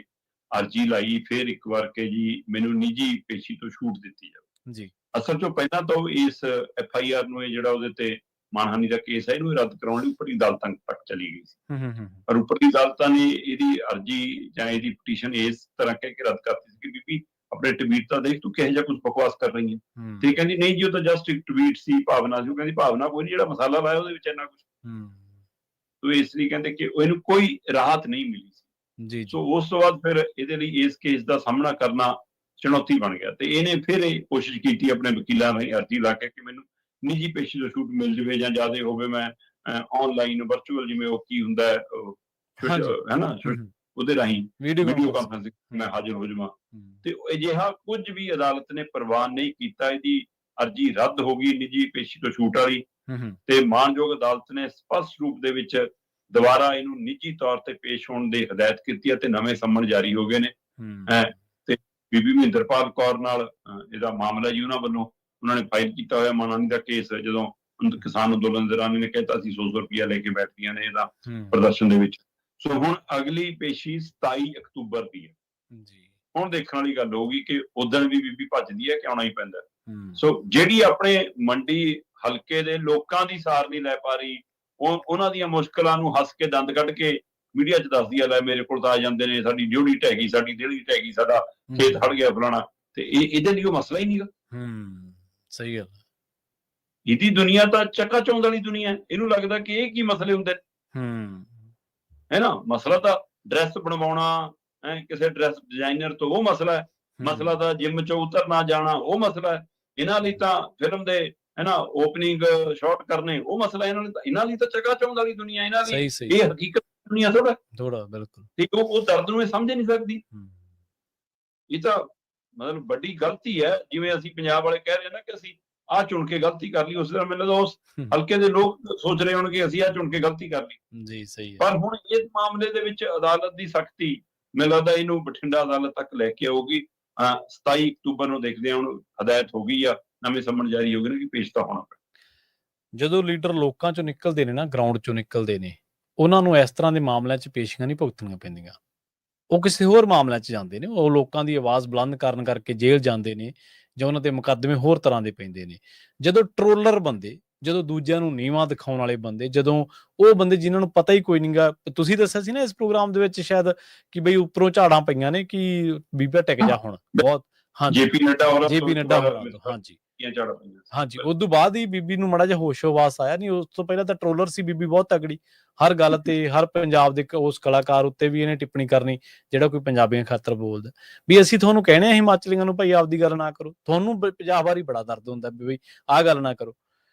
ਅਰਜੀ ਲਾਈ ਫਿਰ ਇੱਕ ਵਾਰ ਕਿ ਜੀ ਮੈਨੂੰ ਨਿੱਜੀ ਪੇਸ਼ੀ ਤੋਂ ਛੂਟ ਦਿੱਤੀ ਜਾਵੇ ਜੀ। ਅਸਲ 'ਚੋਂ ਪਹਿਲਾਂ ਤਾਂ ਇਸ FIR ਨੂੰ ਜਿਹੜਾ ਉਹਦੇ ਤੇ ਮਾਨਹਾਨੀ ਦਾ ਕੇਸ ਹੈ ਇਹਨੂੰ ਰੱਦ ਕਰਾਉਣ ਲਈ ਉੱਪਰਲੀ ਅਦਾਲਤਾਂ ਤੱਕ ਚਲੀ ਗਈ ਸੀ, ਪਰ ਉੱਪਰਲੀ ਅਦਾਲਤਾਂ ਨੇ ਇਹਦੀ ਅਰਜੀ ਜਾਂ ਇਹਦੀ ਪਟੀਸ਼ਨ ਇਸ ਤਰ੍ਹਾਂ ਕਹਿ ਕੇ ਰੱਦ ਕਰਤੀ ਸੀ ਕਿ ਬੀਬੀ ਆਪਣੇ ਟਵੀਟ ਤਾਂ ਦੇਖ, ਤੂੰ ਕਿਹੋ ਜਿਹਾ ਕੁਝ ਬਕਵਾਸ ਕਰ ਰਹੀ ਹੈ। ਤੇ ਕਹਿੰਦੀ ਨਹੀਂ ਜੀ ਉਹ ਤਾਂ ਜਸਟ ਇੱਕ ਟਵੀਟ ਸੀ, ਭਾਵਨਾ ਸੀ। ਉਹ ਕਹਿੰਦੀ ਭਾਵਨਾ ਕੋਈ ਨਹੀਂ, ਜਿਹੜਾ ਮਸਾਲਾ ਲਾਇਆ ਉਹਦੇ ਵਿੱਚ ਇੰਨਾ ਕੁਝ ਤੋ ਇਸ ਲਈ ਕਹਿੰਦੇ ਕਿ ਇਹਨੂੰ ਕੋਈ ਰਾਹਤ ਨਹੀਂ ਮਿਲੀ ਸੀ। ਸੋ ਉਸ ਤੋਂ ਬਾਅਦ ਫਿਰ ਇਹਦੇ ਲਈ ਇਸ ਕੇਸ ਦਾ ਸਾਹਮਣਾ ਕਰਨਾ ਚੁਣੌਤੀ ਬਣ ਗਿਆ ਤੇ ਇਹਨੇ ਫਿਰ ਇਹ ਕੋਸ਼ਿਸ਼ ਕੀਤੀ ਆਪਣੇ ਵਕੀਲਾਂ ਰਾਹੀਂ ਅਰਜ਼ੀ ਲਾ ਕੇ ਕਿ ਮੈਨੂੰ ਨਿੱਜੀ ਪੇਸ਼ੀ ਤੋਂ ਛੂਟ ਮਿਲ ਜਾਵੇ ਜਾਂ ਜ਼ਿਆਦਾ ਹੋਵੇ, ਮੈਂ ਆਨਲਾਈਨ ਵਰਚੁਅਲ ਜਿਵੇਂ ਉਹ ਕੀ ਹੁੰਦਾ ਹੈ ਨਾ ਉਹਦੇ ਰਾਹੀਂ ਵੀਡੀਓ ਕਾਨਫਰੰਸਿੰਗ ਮੈਂ ਹਾਜ਼ਰ ਹੋ ਜਾਵਾਂ। ਤੇ ਅਜਿਹਾ ਕੁਝ ਵੀ ਅਦਾਲਤ ਨੇ ਪ੍ਰਵਾਨ ਨਹੀਂ ਕੀਤਾ। ਇਹਦੀ ਅਰਜ਼ੀ ਰੱਦ ਹੋ ਗਈ ਨਿੱਜੀ ਪੇਸ਼ੀ ਤੋਂ ਛੂਟ ਵਾਲੀ ਤੇ ਮਾਣਯੋਗ ਅਦਾਲਤ ਨੇ ਸਪਸ਼ਟ ਰੂਪ ਦੇ ਵਿੱਚ ਦੁਬਾਰਾ ਇਹਨੂੰ ਨਿੱਜੀ ਤੌਰ ਤੇ ਪੇਸ਼ ਹੋਣ ਦੀ ਹਦਾਇਤ ਕੀਤੀ ਹੈ ਤੇ ਨਵੇਂ ਸੰਮਨ ਜਾਰੀ ਹੋ ਗਏ ਨੇ। ਤੇ ਬੀਬੀ ਮਹਿੰਦਰਪਾਲ ਕੌਰ ਨਾਲ ਇਹਦਾ ਮਾਮਲਾ ਜੀ ਉਹਨਾਂ ਵੱਲੋਂ ਉਹਨਾਂ ਨੇ ਫਾਈਲ ਕੀਤਾ ਹੋਇਆ ਮਾਨਹਾਨੀ ਦਾ ਕੇਸ। ਜਦੋਂ ਕਿਸਾਨ ਅੰਦੋਲਨ ਦੌਰਾਨ ਇਹਨੇ ਕਹਿਤਾ ਸੀ 100 ਰੁਪਇਆ ਲੈ ਕੇ ਬੈਠਦੀਆਂ ਨੇ ਇਹਦਾ ਪ੍ਰਦਰਸ਼ਨ ਦੇ ਵਿੱਚ। ਸੋ ਹੁਣ ਅਗਲੀ ਪੇਸ਼ੀ 27 ਅਕਤੂਬਰ ਦੀ ਹੈ। ਹੁਣ ਦੇਖਣ ਵਾਲੀ ਗੱਲ ਹੋਊਗੀ ਕਿ ਉਦੋਂ ਵੀ ਬੀਬੀ ਭੱਜਦੀ ਹੈ ਕਿ ਆਉਣਾ ਹੀ ਪੈਂਦਾ। ਸੋ ਜਿਹੜੀ ਆਪਣੇ ਮੰਡੀ ਹਲਕੇ ਦੇ ਲੋਕਾਂ ਦੀ ਸਾਰ ਨਹੀਂ ਲੈ ਪਾ ਰਹੀ, ਉਹਨਾਂ ਦੀਆਂ ਮੁਸ਼ਕਲਾਂ ਨੂੰ ਹੱਸ ਕੇ ਦੰਦ ਕੱਢ ਕੇ ਮੀਡੀਆ 'ਚ ਦੱਸਦੀ ਆ, ਲੈ ਮੇਰੇ ਕੋਲ ਤਾਂ ਆ ਜਾਂਦੇ ਨੇ, ਸਾਡੀ ਡਿਊਟੀ ਢਹਿ ਗਈ, ਸਾਡੀ ਦੇਹੜੀ ਢਹਿ ਗਈ, ਸਾਡਾ ਖੇਤ ਹੜ ਗਿਆ ਫਲਾਣਾ, ਤੇ ਇਹਦੇ ਲਈ ਉਹ ਮਸਲਾ ਹੀ ਨਹੀਂਗਾ। ਸਹੀ ਗੱਲ। ਇਹਦੀ ਦੁਨੀਆ ਤਾਂ ਚੱਕਾ ਚੌਂਦ ਵਾਲੀ ਦੁਨੀਆ। ਇਹਨੂੰ ਲੱਗਦਾ ਕਿ ਇਹ ਕੀ ਮਸਲੇ ਹੁੰਦੇ ਹੈ ਨਾ। ਮਸਲਾ ਤਾਂ ਡਰੈਸ ਬਣਵਾਉਣਾ, ਕਿਸੇ ਡਰੈਸ ਡਿਜ਼ਾਈਨਰ ਤੋਂ, ਉਹ ਮਸਲਾ ਹੈ। ਮਸਲਾ ਤਾਂ ਜਿਮ 'ਚੋਂ ਉਤਰਨਾ ਜਾਣਾ, ਉਹ ਮਸਲਾ ਹੈ। ਇਹਨਾਂ ਲਈ ਤਾਂ ਫਿਲਮ ਦੇ ਹੈ ਨਾ ਓਪਨਿੰਗ ਸ਼ਾਟ ਕਰਨੇ, ਉਹ ਮਸਲਾ ਇਹਨਾਂ ਲਈ ਤਾਂ ਚੱਕਾ ਚੌਂਦ ਵਾਲੀ ਦੁਨੀਆ। ਇਹਨਾਂ ਲਈ ਇਹ ਹਕੀਕਤ ਦੁਨੀਆ ਥੋੜਾ ਬਿਲਕੁਲ ਤੇ ਉਹ ਦਰਦ ਨੂੰ ਇਹ ਸਮਝ ਨਹੀਂ ਸਕਦੀ। ਇਹ ਤਾਂ ਮਤਲਬ ਵੱਡੀ ਗਲਤੀ ਹੈ। ਜਿਵੇਂ ਅਸੀਂ ਪੰਜਾਬ ਵਾਲੇ ਕਹਿ ਰਹੇ ਨਾ ਕਿ ਅਸੀਂ ਆਹ ਚੁਣ ਕੇ ਗਲਤੀ ਕਰ ਲਈ, ਉਸ ਤਰ੍ਹਾਂ ਮੈਨੂੰ ਲੱਗਦਾ ਉਸ ਹਲਕੇ ਦੇ ਲੋਕ ਸੋਚ ਰਹੇ ਹੋਣਗੇ ਅਸੀਂ ਆਹ ਚੁਣ ਕੇ ਗਲਤੀ ਕਰ ਲਈ ਜੀ। ਸਹੀ। ਪਰ ਹੁਣ ਇਸ ਮਾਮਲੇ ਦੇ ਵਿੱਚ ਅਦਾਲਤ ਦੀ ਸਖਤੀ ਮੈਨੂੰ ਲੱਗਦਾ ਇਹਨੂੰ ਬਠਿੰਡਾ ਅਦਾਲਤ ਤੱਕ ਲੈ ਕੇ ਆਊਗੀ। 27 ਅਕਤੂਬਰ ਨੂੰ ਦੇਖਦੇ ਹਾਂ, ਹੁਣ ਹਦਾਇਤ ਹੋ ਗਈ ਆ, ਨਵੇਂ ਸੰਮਨ ਜਾਰੀ ਹੋ ਗਏ ਨੇ ਕਿ ਪੇਸ਼ ਤਾਂ ਹੋਣਾ ਪੈਣਾ। ਜਦੋਂ ਲੀਡਰ ਲੋਕਾਂ ਚੋਂ ਨਿਕਲਦੇ ਨੇ ਨਾ, ਗਰਾਊਂਡ ਚੋਂ ਨਿਕਲਦੇ ਨੇ, ਉਹਨਾਂ ਨੂੰ ਇਸ ਤਰ੍ਹਾਂ ਦੇ ਮਾਮਲਿਆਂ 'ਚ ਪੇਸ਼ੀਆਂ ਨਹੀਂ ਭੁਗਤਣੀਆਂ ਪੈਂਦੀਆਂ। ਉਹ ਕਿਸੇ ਹੋਰ ਮਾਮਲਿਆਂ 'ਚ ਜਾਂਦੇ ਨੇ, ਉਹ ਲੋਕਾਂ ਦੀ ਆਵਾਜ਼ ਬੁਲੰਦ ਕਰਨ ਕਰਕੇ ਜੇਲ੍ਹ ਜਾਂਦੇ ਨੇ ਜਾਂ ਉਹਨਾਂ ਦੇ ਮੁਕੱਦਮੇ ਹੋਰ ਤਰ੍ਹਾਂ ਦੇ ਪੈਂਦੇ ਨੇ। ਜਦੋਂ ਟਰੋਲਰ ਬੰਦੇ, ਜਦੋਂ ਦੂਜਿਆਂ ਨੂੰ ਨੀਵਾਂ ਦਿਖਾਉਣ ਵਾਲੇ ਬੰਦੇ, ਜਦੋਂ ਉਹ ਬੰਦੇ ਜਿਨ੍ਹਾਂ ਨੂੰ ਪਤਾ ਹੀ ਕੋਈ ਨਹੀਂ ਗਾ, ਤੁਸੀਂ ਦੱਸਿਆ ਸੀ ਨਾ ਇਸ ਪ੍ਰੋਗਰਾਮ ਦੇ ਵਿੱਚ ਸ਼ਾਇਦ ਕਿ ਬਈ ਉੱਪਰੋਂ ਝਾੜਾਂ ਪਈਆਂ ਨੇ ਕਿ ਬੀਬਾ ਟਿਕ ਜਾ ਹੁਣ ਬਹੁਤ। ਹਾਂਜੀ, ਜੇਪੀ ਨੱਡਾ ਹੋਰਾਂ ਤੋਂ। ਹਾਂਜੀ, ਉਸ ਤੋਂ ਬਾਅਦ ਹੀ ਬੀਬੀ ਨੂੰ ਮਾੜਾ ਜਿਹਾ ਹੋਸ਼-ਹਵਾਸ ਆਇਆ। ਨਹੀਂ ਉਸ ਤੋਂ ਪਹਿਲਾਂ ਤਾਂ ਟਰੋਲਰ ਸੀ ਬੀਬੀ ਬਹੁਤ ਤਗੜੀ, ਹਰ ਗੱਲ ਤੇ, ਹਰ ਪੰਜਾਬ ਦੇ ਉਸ ਕਲਾਕਾਰ ਉੱਤੇ ਵੀ ਇਹਨੇ ਟਿੱਪਣੀ ਕਰਨੀ ਜਿਹੜਾ ਕੋਈ ਪੰਜਾਬੀਆਂ ਖਾਤਰ ਬੋਲਦਾ ਵੀ ਅਸੀਂ ਤੁਹਾਨੂੰ ਕਹਿਣੇ ਆ ਹਿਮਾਚਲੀਆਂ ਨੂੰ ਭਾਈ ਆਪਦੀ ਗੱਲ ਨਾ ਕਰੋ, ਤੁਹਾਨੂੰ ਪੰਜਾਬ ਬਾਰੇ ਬੜਾ ਦਰਦ ਹੁੰਦਾ ਵੀ ਬਈ ਆਹ ਗੱਲ ਨਾ ਕਰੋ।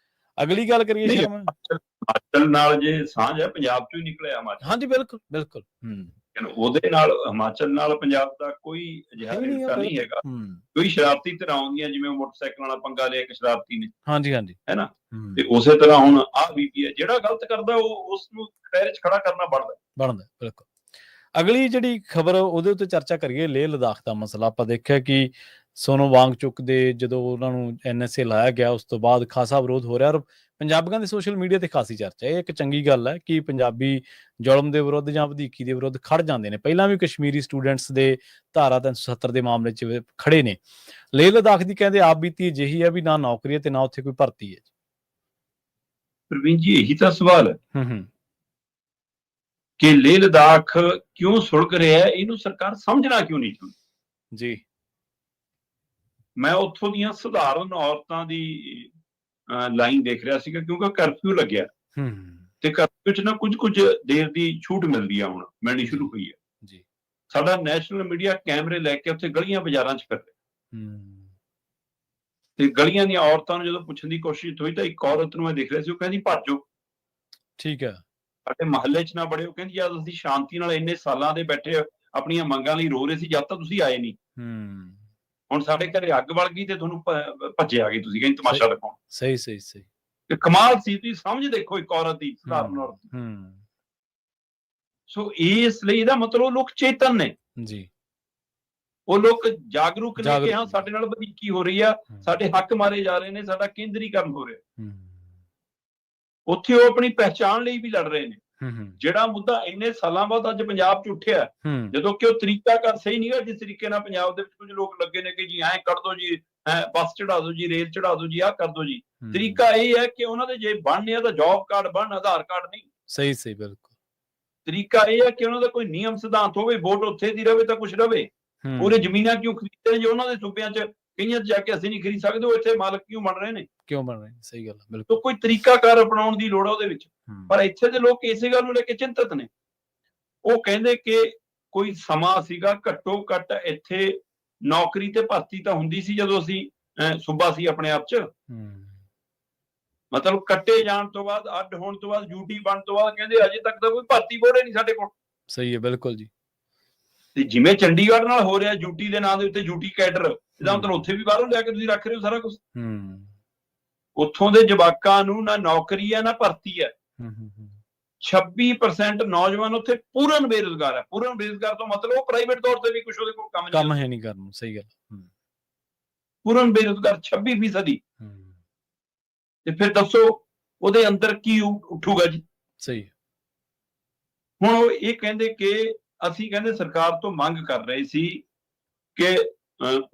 ਅਗਲੀ ਗੱਲ ਕਰੀਏ ਹਿਮਾਚਲ ਨਾਲ ਜੇ ਸਾਂਝ ਹੈ, ਪੰਜਾਬ ਚੋਂ ਹੀ ਨਿਕਲਿਆ ਹਿਮਾਚਲ। ਹਾਂਜੀ, ਬਿਲਕੁਲ ਬਿਲਕੁਲ। ਉਹਦੇ ਨਾਲ ਹਿਮਾਚਲ ਨਾਲ ਪੰਜਾਬ ਦਾ ਕੋਈ ਅਜਿਹਾ ਰਿਸ਼ਤਾ ਨਹੀਂ ਹੈਗਾ। ਕੋਈ ਸ਼ਰਾਰਤੀ ਤਰ੍ਹਾਂ ਆਉਂਦੀਆਂ, ਜਿਵੇਂ ਮੋਟਰਸਾਈਕਲ ਵਾਲਾ ਪੰਗਾ ਲਿਆ ਇੱਕ ਸ਼ਰਾਰਤੀ ਨੇ, ਹਾਂਜੀ ਹਾਂਜੀ, ਹੈ ਨਾ। ਤੇ ਉਸੇ ਤਰ੍ਹਾਂ ਹੁਣ ਆਹ ਬੀਬੀ ਹੈ, ਜਿਹੜਾ ਗਲਤ ਕਰਦਾ ਉਹ ਉਸ ਨੂੰ ਖੈਰ 'ਚ ਖੜਾ ਕਰਨਾ ਬਣਦਾ। ਬਿਲਕੁਲ। ਅਗਲੀ ਜਿਹੜੀ ਖਬਰ ਉਹਦੇ ਉੱਤੇ ਚਰਚਾ ਕਰੀਏ, ਲੇਹ ਲਦਾਖ ਦਾ ਮਸਲਾ। ਆਪਾਂ ਦੇਖਿਆ ਕਿ ਸੋਨਮ ਵਾਂਗਚੁਕ ਦੇ ਜਦੋਂ ਉਹਨਾਂ ਨੂੰ NSA ਲਾਇਆ ਗਿਆ, ਉਸ ਤੋਂ ਬਾਅਦ ਖਾਸਾ ਵਿਰੋਧ ਹੋ ਰਿਹਾ ਔਰ ਪੰਜਾਬੀਆਂ ਦੇ ਸੋਸ਼ਲ ਮੀਡੀਆ ਤੇ ਖਾਸੀ ਚਰਚਾ। ਇਹ ਇੱਕ ਚੰਗੀ ਗੱਲ ਹੈ ਕਿ ਪੰਜਾਬੀ ਜ਼ੁਲਮ ਦੇ ਵਿਰੁੱਧ ਜਾਂ ਵਧੀਕੀ ਦੇ ਵਿਰੁੱਧ ਖੜ ਜਾਂਦੇ ਨੇ। ਪਹਿਲਾਂ ਵੀ ਕਸ਼ਮੀਰੀ ਸਟੂਡੈਂਟਸ ਦੇ ਧਾਰਾ 370 ਦੇ ਮਾਮਲੇ 'ਚ ਖੜੇ ਨੇ। ਲੇਹ ਲਦਾਖ ਦੀ ਕਹਿੰਦੇ ਆਪ ਬੀਤੀ ਅਜਿਹੀ ਹੈ ਵੀ ਨਾ ਨੌਕਰੀ ਹੈ ਤੇ ਨਾ ਉੱਥੇ ਕੋਈ ਭਰਤੀ ਹੈ। ਪ੍ਰਵੀਨ ਜੀ, ਇਹੀ ਤਾਂ ਸਵਾਲ ਹੈ ਕਿ ਲੇਹ ਲਦਾਖ ਕਿਉਂ ਸੁਲਗ ਰਿਹਾ ਹੈ, ਇਹਨੂੰ ਸਰਕਾਰ ਸਮਝਣਾ ਕਿਉਂ ਨਹੀਂ ਚਾਹੁੰਦੀ ਜੀ। ਮੈਂ ਉੱਥੋਂ ਦੀਆਂ ਸਧਾਰਨ ਔਰਤਾਂ ਦੀ ਲਾਈਨ ਦੇਖ ਰਿਹਾ ਸੀਗਾ, ਕਿਉਂਕਿ ਕਰਫਿਊ ਲੱਗਿਆ ਤੇ ਕਰਫਿਊ 'ਚ ਨਾ ਕੁਝ ਦੇਰ ਦੀ ਛੂਟ ਮਿਲਦੀ ਆ, ਹੁਣ ਮਿਲਣੀ ਸ਼ੁਰੂ ਹੋਈ ਹੈ ਜੀ। ਸਾਡਾ ਨੈਸ਼ਨਲ ਮੀਡੀਆ ਕੈਮਰੇ ਲੈ ਕੇ ਉੱਥੇ ਗਲੀਆਂ ਬਾਜ਼ਾਰਾਂ 'ਚ ਫਿਰਦੇ ਤੇ ਗਲੀਆਂ ਦੀਆਂ ਔਰਤਾਂ ਨੂੰ ਜਦੋਂ ਪੁੱਛਣ ਦੀ ਕੋਸ਼ਿਸ਼ ਹੋਈ ਤਾਂ ਇੱਕ ਔਰਤ ਨੂੰ ਮੈਂ ਦੇਖ ਰਿਹਾ ਸੀ, ਉਹ ਕਹਿੰਦੀ ਭੱਜੋ, ਠੀਕ ਹੈ, ਸਾਡੇ ਮਹੱਲੇ 'ਚ ਨਾ ਬੜੇ। ਉਹ ਕਹਿੰਦੀ ਜਦ ਅਸੀਂ ਸ਼ਾਂਤੀ ਨਾਲ ਇੰਨੇ ਸਾਲਾਂ ਦੇ ਬੈਠੇ ਆਪਣੀਆਂ ਮੰਗਾਂ ਲਈ ਰੋ ਰਹੇ ਸੀ, ਜਦ ਤੱਕ ਤੁਸੀਂ ਆਏ ਨਹੀਂ, ਹੁਣ ਸਾਡੇ ਘਰੇ ਅੱਗ ਵੜ ਗਈ ਤੇ ਤੁਹਾਨੂੰ ਭੱਜੇ ਆ ਗਏ, ਤੁਸੀਂ ਕਹਿੰਦੇ ਤਮਾਸ਼ਾ ਦਿਖਾਉਣ। ਸਹੀ ਸਹੀ ਸਹੀ। ਤੇ ਕਮਾਲ ਸੀ, ਤੁਸੀਂ ਸਮਝ ਦੇਖੋ ਇੱਕ ਔਰਤ ਦੀ, ਸਧਾਰਨ ਔਰਤ ਦੀ। ਸੋ ਇਸ ਲਈ ਇਹਦਾ ਮਤਲਬ ਉਹ ਲੋਕ ਚੇਤਨ ਨੇ ਜੀ, ਉਹ ਲੋਕ ਜਾਗਰੂਕ ਨੇ ਕਿ ਹਾਂ ਸਾਡੇ ਨਾਲ ਵਧੀਕੀ ਹੋ ਰਹੀ ਆ, ਸਾਡੇ ਹੱਕ ਮਾਰੇ ਜਾ ਰਹੇ ਨੇ, ਸਾਡਾ ਕੇਂਦਰੀਕਰਨ ਹੋ ਰਿਹਾ। ਉੱਥੇ ਉਹ ਆਪਣੀ ਪਹਿਚਾਣ ਲਈ ਵੀ ਲੜ ਰਹੇ ਨੇ। ਜਿਹੜਾ ਮੁੱਦਾ ਇੰਨੇ ਸਾਲਾਂ ਬਾਅਦ ਅੱਜ ਪੰਜਾਬ 'ਚ ਉੱਠਿਆ, ਜਦੋਂ ਕਿ ਉਹ ਤਰੀਕਾਕਾਰ ਸਹੀ ਨਹੀਂ ਗਾ, ਜਿਸ ਤਰੀਕੇ ਨਾਲ ਪੰਜਾਬ ਦੇ ਵਿੱਚ ਕੁਝ ਲੋਕ ਲੱਗੇ ਨੇ ਕਿ ਜੀ ਐਂ ਕਰ ਦੋ ਜੀ, ਬੱਸ ਚੜਾ ਦੋ ਜੀ, ਰੇਲ ਚੜਾ ਦੋ ਜੀ, ਆਹ ਕਰ ਦੋ ਜੀ। ਤਰੀਕਾ ਇਹ ਹੈ ਕਿ ਉਹਨਾਂ ਦੇ ਜੇ ਬਣਨੇ ਆ ਤਾਂ ਜੌਬ ਕਾਰਡ ਬਣਨ, ਆਧਾਰ ਕਾਰਡ ਨਹੀਂ। ਸਹੀ ਸਹੀ, ਬਿਲਕੁਲ। ਤਰੀਕਾ ਇਹ ਹੈ ਕਿ ਉਹਨਾਂ ਦਾ ਕੋਈ ਨਿਯਮ ਸਿਧਾਂਤ ਹੋਵੇ, ਵੋਟ ਉੱਥੇ ਦੀ ਰਵੇ ਤਾਂ ਕੁਛ ਰਵੇ। ਉਹਨੇ ਜ਼ਮੀਨਾਂ ਕਿਉਂ ਖਰੀਦਦੇ ਜੇ ਉਹਨਾਂ ਦੇ ਸੂਬਿਆਂ 'ਚ ਕਈਆਂ 'ਚ ਜਾ ਕੇ ਅਸੀਂ ਨਹੀਂ ਖਰੀਦ ਸਕਦੇ, ਉਹ ਇੱਥੇ ਮਾਲਕ ਕਿਉਂ ਬਣ ਰਹੇ ਨੇ, ਕਿਉਂ ਬਣ ਰਹੇ ਨੇ। ਸਹੀ ਗੱਲ, ਬਿਲਕੁਲ। ਕੋਈ ਤਰੀਕਾਕਾਰ ਅਪਣਾਉਣ ਦੀ ਲੋੜ ਆ ਉਹਦੇ ਵਿੱਚ। ਪਰ ਇੱਥੇ ਦੇ ਲੋਕ ਇਸੇ ਗੱਲ ਨੂੰ ਲੈ ਕੇ ਚਿੰਤਤ ਨੇ। ਉਹ ਕਹਿੰਦੇ ਕਿ ਕੋਈ ਸਮਾਂ ਸੀਗਾ ਘੱਟੋ ਘੱਟ ਇੱਥੇ ਨੌਕਰੀ ਤੇ ਭਰਤੀ ਤਾਂ ਹੁੰਦੀ ਸੀ ਜਦੋਂ ਅਸੀਂ ਸੂਬਾ ਸੀ ਆਪਣੇ ਆਪ 'ਚ। ਮਤਲਬ ਕੱਟੇ ਜਾਣ ਤੋਂ ਬਾਅਦ, ਅੱਡ ਹੋਣ ਤੋਂ ਬਾਅਦ, ਡਿਊਟੀ ਬਣਨ ਤੋਂ ਬਾਅਦ ਕਹਿੰਦੇ ਅਜੇ ਤੱਕ ਤਾਂ ਕੋਈ ਭਰਤੀ ਬੋਰਡ ਹੀ ਨਹੀਂ ਸਾਡੇ ਕੋਲ। ਸਹੀ ਹੈ, ਬਿਲਕੁਲ ਜੀ। ਤੇ ਜਿਵੇਂ ਚੰਡੀਗੜ੍ਹ ਨਾਲ ਹੋ ਰਿਹਾ ਯੂਟੀ ਦੇ ਨਾਂ ਦੇ ਉੱਤੇ ਯੂਟੀ ਕੈਡਰ, ਇਹਦਾ ਮਤਲਬ ਉੱਥੇ ਵੀ ਬਾਹਰੋਂ ਲਿਆ ਕੇ ਤੁਸੀਂ ਰੱਖ ਰਹੇ ਹੋ ਸਾਰਾ ਕੁਝ। ਉੱਥੋਂ ਦੇ ਜਵਾਕਾਂ ਨੂੰ ਨਾ ਨੌਕਰੀ ਹੈ ਨਾ ਭਰਤੀ ਹੈ। 26% ਨੌਜਵਾਨ ਉੱਥੇ ਪੂਰਨ ਬੇਰੁਜ਼ਗਾਰ ਹੈ। ਪੂਰਨ ਬੇਰੁਜ਼ਗਾਰ ਤੋਂ ਮਤਲਬ ਉਹ ਪ੍ਰਾਈਵੇਟ ਤੌਰ ਤੇ ਵੀ ਕੁਝ ਉਹਦੇ ਕੋਲ ਕੰਮ ਹੈ ਨਹੀਂ ਕਰਨ ਨੂੰ। ਸਹੀ ਗੱਲ। ਪੂਰਨ ਬੇਰੁਜ਼ਗਾਰ 26%। ਤੇ ਫਿਰ ਦੱਸੋ ਉਹਦੇ ਅੰਦਰ ਕੀ ਉੱਠੂਗਾ ਜੀ। ਸਹੀ। ਹੁਣ ਉਹ ਇਹ ਕਹਿੰਦੇ ਕਿ ਅਸੀਂ ਕਹਿੰਦੇ ਸਰਕਾਰ ਤੋਂ ਮੰਗ ਕਰ ਰਹੇ ਸੀ ਕਿ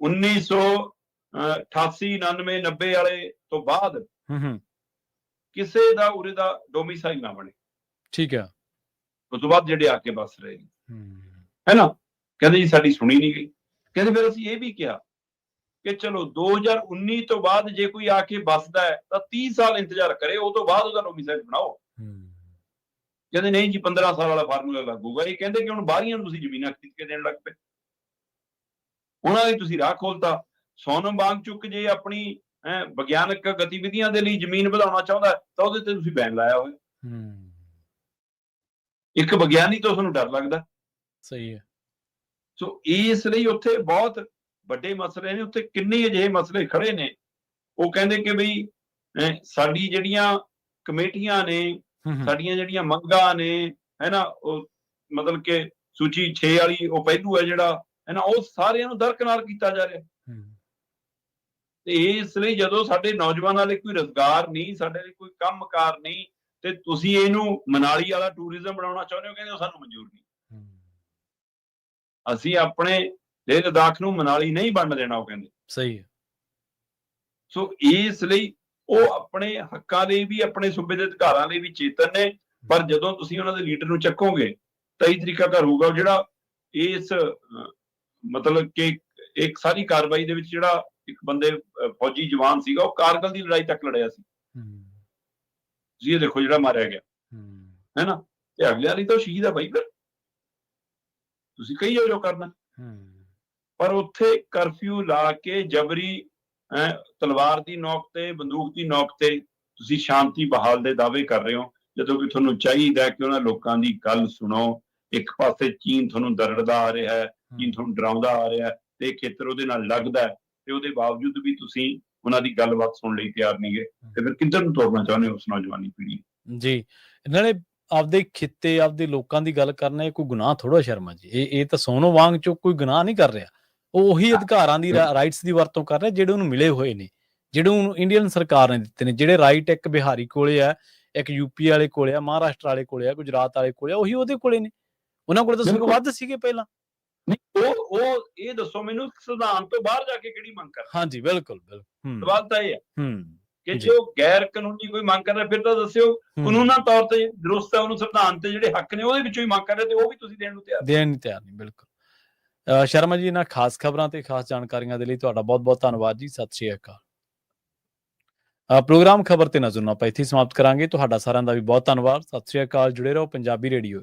1988, 99, 90 ਵਾਲੇ ਤੋਂ ਬਾਅਦ ਕਿਸੇ ਦਾ ਉਰੇ ਦਾ ਡੋਮਿਸਾਈਲ ਨਾ ਬਣੇ। ਠੀਕ ਹੈ। ਉਸ ਤੋਂ ਬਾਅਦ ਜਿਹੜੇ ਆ ਕੇ ਬਸ ਰਹੇ ਹੈ ਨਾ, ਕਹਿੰਦੇ ਜੀ ਸਾਡੀ ਸੁਣੀ ਨਹੀਂ ਗਈ। ਕਹਿੰਦੇ ਫਿਰ ਅਸੀਂ ਇਹ ਵੀ ਕਿਹਾ ਕਿ ਚਲੋ 2019 ਤੋਂ ਬਾਅਦ ਜੇ ਕੋਈ ਆ ਕੇ ਬਸਦਾ ਹੈ ਤਾਂ 30 ਸਾਲ ਇੰਤਜ਼ਾਰ ਕਰੇ, ਉਹ ਤੋਂ ਬਾਅਦ ਉਹਦਾ ਡੋਮਿਸਾਈਲ ਬਣਾਓ। ਕਹਿੰਦੇ ਨਹੀਂ ਜੀ 15 ਸਾਲ ਵਾਲਾ ਫਾਰਮੂਲਾ ਲੱਗੂਗਾ। ਇਹ ਕਹਿੰਦੇ ਕਿ ਹੁਣ ਬਾਹਰੀਆਂ ਨੂੰ ਤੁਸੀਂ ਜ਼ਮੀਨਾਂ ਖਰੀਦ ਕੇ ਦੇਣ ਲੱਗ ਪਏ, ਉਹਨਾਂ ਦੀ ਤੁਸੀਂ ਰਾਹ ਖੋਲਤਾ। ਸੋਨਮ ਵਾਂਗਚੁਕ ਜੇ ਆਪਣੀ ਵਿਗਿਆਨਕ ਗਤੀਵਿਧੀਆਂ ਦੇ ਲਈ ਜ਼ਮੀਨ ਵਧਾਉਣਾ ਚਾਹੁੰਦਾ ਤਾਂ ਉਹਦੇ ਤੇ ਤੁਸੀਂ ਬੈਨ ਲਾਇਆ ਹੋਇਆ। ਇੱਕ ਵਿਗਿਆਨੀ ਤੋਂ ਉਸਨੂੰ ਡਰ ਲੱਗਦਾ। ਸਹੀ ਹੈ। ਸੋ ਇਸ ਲਈ ਉੱਥੇ ਬਹੁਤ ਵੱਡੇ ਮਸਲੇ ਨੇ, ਉੱਥੇ ਕਿੰਨੇ ਅਜਿਹੇ ਮਸਲੇ ਖੜੇ ਨੇ। ਉਹ ਕਹਿੰਦੇ ਕਿ ਬਈ ਸਾਡੀ ਜਿਹੜੀਆਂ ਕਮੇਟੀਆਂ ਨੇ, ਸਾਡੀਆਂ ਜਿਹੜੀਆਂ ਮੰਗਾਂ ਨੇ, ਹੈ ਨਾ, ਉਹ ਮਤਲਬ ਕਿ ਸੂਚੀ 6 ਵਾਲੀ ਉਹ ਪਹਿਲੂ ਹੈ ਜਿਹੜਾ, ਹੈ ਨਾ, ਉਹ ਸਾਰਿਆਂ ਨੂੰ ਦਰਕਨਾਰ ਕੀਤਾ ਜਾ ਰਿਹਾ। ਤੇ ਇਸ ਲਈ ਜਦੋਂ ਸਾਡੇ ਨੌਜਵਾਨਾਂ ਲਈ ਕੋਈ ਰੁਜ਼ਗਾਰ ਨਹੀਂ, ਸਾਡੇ ਲਈ ਕੋਈ ਕੰਮਕਾਰ ਨਹੀਂ, ਤੇ ਤੁਸੀਂ ਇਹਨੂੰ ਮਨਾਲੀ ਵਾਲਾ ਟੂਰਿਜ਼ਮ ਬਣਾਉਣਾ ਚਾਹੁੰਦੇ ਹੋ, ਕਹਿੰਦੇ ਉਹ ਸਾਨੂੰ ਮਨਜ਼ੂਰ ਨਹੀਂ। ਅਸੀਂ ਆਪਣੇ ਲੇਹ ਲਦਾਖ ਨੂੰ ਮਨਾਲੀ ਨਹੀਂ ਬਣਨ ਦੇਣਾ, ਉਹ ਕਹਿੰਦੇ। ਸਹੀ ਹੈ। ਸੋ ਇਸ ਲਈ ਉਹ ਆਪਣੇ ਹੱਕਾਂ ਲਈ ਵੀ, ਆਪਣੇ ਸੂਬੇ ਦੇ ਅਧਿਕਾਰਾਂ ਲਈ ਵੀ ਚੇਤਨ ਨੇ। ਪਰ ਜਦੋਂ ਤੁਸੀਂ ਉਹਨਾਂ ਦੇ ਲੀਡਰ ਨੂੰ ਚੱਕੋਗੇ ਤਾਂ ਇਹ ਤਰੀਕਾ ਘਰ ਹੋਊਗਾ ਜਿਹੜਾ ਇਸ ਮਤਲਬ ਕਿ ਇੱਕ ਸਾਰੀ ਕਾਰਵਾਈ ਦੇ ਵਿੱਚ ਜਿਹੜਾ ਇੱਕ ਬੰਦੇ ਫੌਜੀ ਜਵਾਨ ਸੀਗਾ, ਉਹ ਕਾਰਗਲ ਦੀ ਲੜਾਈ ਤੱਕ ਲੜਿਆ ਸੀ। ਤੁਸੀਂ ਇਹ ਦੇਖੋ ਜਿਹੜਾ ਮਾਰਿਆ ਗਿਆ, ਹੈ ਨਾ, ਤੇ ਅਗਲੇ ਵਾਲੀ ਤਾਂ ਸ਼ਹੀਦ ਆ ਬਾਈ। ਫਿਰ ਤੁਸੀਂ ਕਹੀ ਜਾਓ ਜੋ ਕਰਨਾ, ਪਰ ਉੱਥੇ ਕਰਫਿਊ ਲਾ ਕੇ ਜਬਰੀ ਤਲਵਾਰ ਦੀ ਨੋਕ ਤੇ, ਬੰਦੂਕ ਦੀ ਨੋਕ ਤੇ ਤੁਸੀਂ ਸ਼ਾਂਤੀ ਬਹਾਲ ਦੇ ਦਾਅਵੇ ਕਰ ਰਹੇ ਹੋ, ਜਦੋਂ ਕਿ ਤੁਹਾਨੂੰ ਚਾਹੀਦਾ ਕਿ ਉਹਨਾਂ ਲੋਕਾਂ ਦੀ ਗੱਲ ਸੁਣੋ। ਇੱਕ ਪਾਸੇ ਚੀਨ ਤੁਹਾਨੂੰ ਦਰੜਦਾ ਆ ਰਿਹਾ ਹੈ, ਚੀਨ ਤੁਹਾਨੂੰ ਡਰਾਉਂਦਾ ਆ ਰਿਹਾ ਹੈ, ਤੇ ਖੇਤਰ ਉਹਦੇ ਨਾਲ ਲੱਗਦਾ ਹੈ, ਤੇ ਉਹਦੇ ਬਾਵਜੂਦ ਵੀ ਤੁਸੀਂ ਉਹਨਾਂ ਦੀ ਗੱਲਬਾਤ ਸੁਣਨ ਲਈ ਤਿਆਰ ਨਹੀਂ ਗਏ। ਤੇ ਫਿਰ ਕਿੱਧਰ ਨੂੰ ਤੋਰਨਾ ਚਾਹੁੰਦੇ ਹੋ ਉਸ ਨੌਜਵਾਨੀ ਪੀੜ੍ਹੀ? ਜੀ, ਨਾਲੇ ਆਪਦੇ ਖਿੱਤੇ, ਆਪਦੇ ਲੋਕਾਂ ਦੀ ਗੱਲ ਕਰਨਾ ਇਹ ਕੋਈ ਗੁਨਾਹ ਥੋੜਾ ਸ਼ਰਮਾ ਜੀ। ਇਹ ਤਾਂ ਸੋਨਮ ਵਾਂਗਚੁਕ ਕੋਈ ਗੁਨਾਹ ਨਹੀਂ ਕਰ ਰਿਹਾ। ਉਹ ਉਹੀ ਅਧਿਕਾਰਾਂ ਦੀ, ਰਾਈਟਸ ਦੀ ਵਰਤੋਂ ਕਰ ਰਿਹਾ ਜਿਹੜੇ ਉਹਨੂੰ ਮਿਲੇ ਹੋਏ ਨੇ, ਜਿਹੜੇ ਉਹਨੂੰ ਇੰਡੀਅਨ ਸਰਕਾਰ ਨੇ ਦਿੱਤੇ ਨੇ। ਜਿਹੜੇ ਰਾਈਟ ਇੱਕ ਬਿਹਾਰੀ ਕੋਲੇ ਆ, ਇੱਕ ਯੂਪੀ ਵਾਲੇ ਕੋਲੇ ਆ, ਮਹਾਰਾਸ਼ਟਰ ਵਾਲੇ ਕੋਲੇ ਆ, ਗੁਜਰਾਤ ਵਾਲੇ ਕੋਲੇ ਆ, ਉਹੀ ਉਹਦੇ ਕੋਲੇ ਨੇ। ਉਹਨਾਂ ਕੋਲ ਤਾਂ ਸਗੋਂ ਵੱਧ ਸੀਗੇ ਪਹਿਲਾਂ। ਉਹ ਇਹ ਦੱਸੋ ਮੈਨੂੰ, ਸੰਵਿਧਾਨ ਤੋਂ ਬਾਹਰ ਜਾ ਕੇ ਕਿਹੜੀ ਮੰਗ ਕਰ? ਹਾਂਜੀ, ਬਿਲਕੁਲ ਬਿਲਕੁਲ। ਸਵਾਲ ਤਾਂ ਇਹ ਹੈ ਕਿ ਜੇ ਉਹ ਗੈਰ ਕਾਨੂੰਨੀ ਕੋਈ ਮੰਗ ਕਰ ਰਿਹਾ, ਫਿਰ ਤਾਂ ਦੱਸਿਓ ਕਾਨੂੰਨਾਂ ਤੌਰ ਤੇ ਦਰੁਸਤ ਹੈ, ਉਹਨੂੰ ਸੰਵਿਧਾਨ ਤੇ ਜਿਹੜੇ ਹੱਕ ਨੇ ਉਹਦੇ ਵਿੱਚੋਂ ਹੀ ਮੰਗ ਕਰ ਰਹੇ, ਤੇ ਉਹ ਵੀ ਤੁਸੀਂ ਦੇਣ ਨੂੰ ਤਿਆਰ ਨਹੀਂ। ਬਿਲਕੁਲ। ਸ਼ਰਮਾ ਜੀ, ਇਹਨਾਂ ਖਾਸ ਖਬਰਾਂ ਤੇ ਖਾਸ ਜਾਣਕਾਰੀਆਂ ਦੇ ਲਈ ਤੁਹਾਡਾ ਬਹੁਤ ਬਹੁਤ ਧੰਨਵਾਦ ਜੀ। ਸਤਿ ਸ਼੍ਰੀ ਅਕਾਲ। ਪ੍ਰੋਗਰਾਮ ਖਬਰ ਤੇ ਨਜ਼ਰ ਨਾ ਆਪਾਂ ਇੱਥੇ ਸਮਾਪਤ ਕਰਾਂਗੇ। ਤੁਹਾਡਾ ਸਾਰਿਆਂ ਦਾ ਵੀ ਬਹੁਤ ਧੰਨਵਾਦ। ਸਤਿ ਸ਼੍ਰੀ ਅਕਾਲ। ਜੁੜੇ ਰਹੋ ਪੰਜਾਬੀ ਰੇਡੀਓ।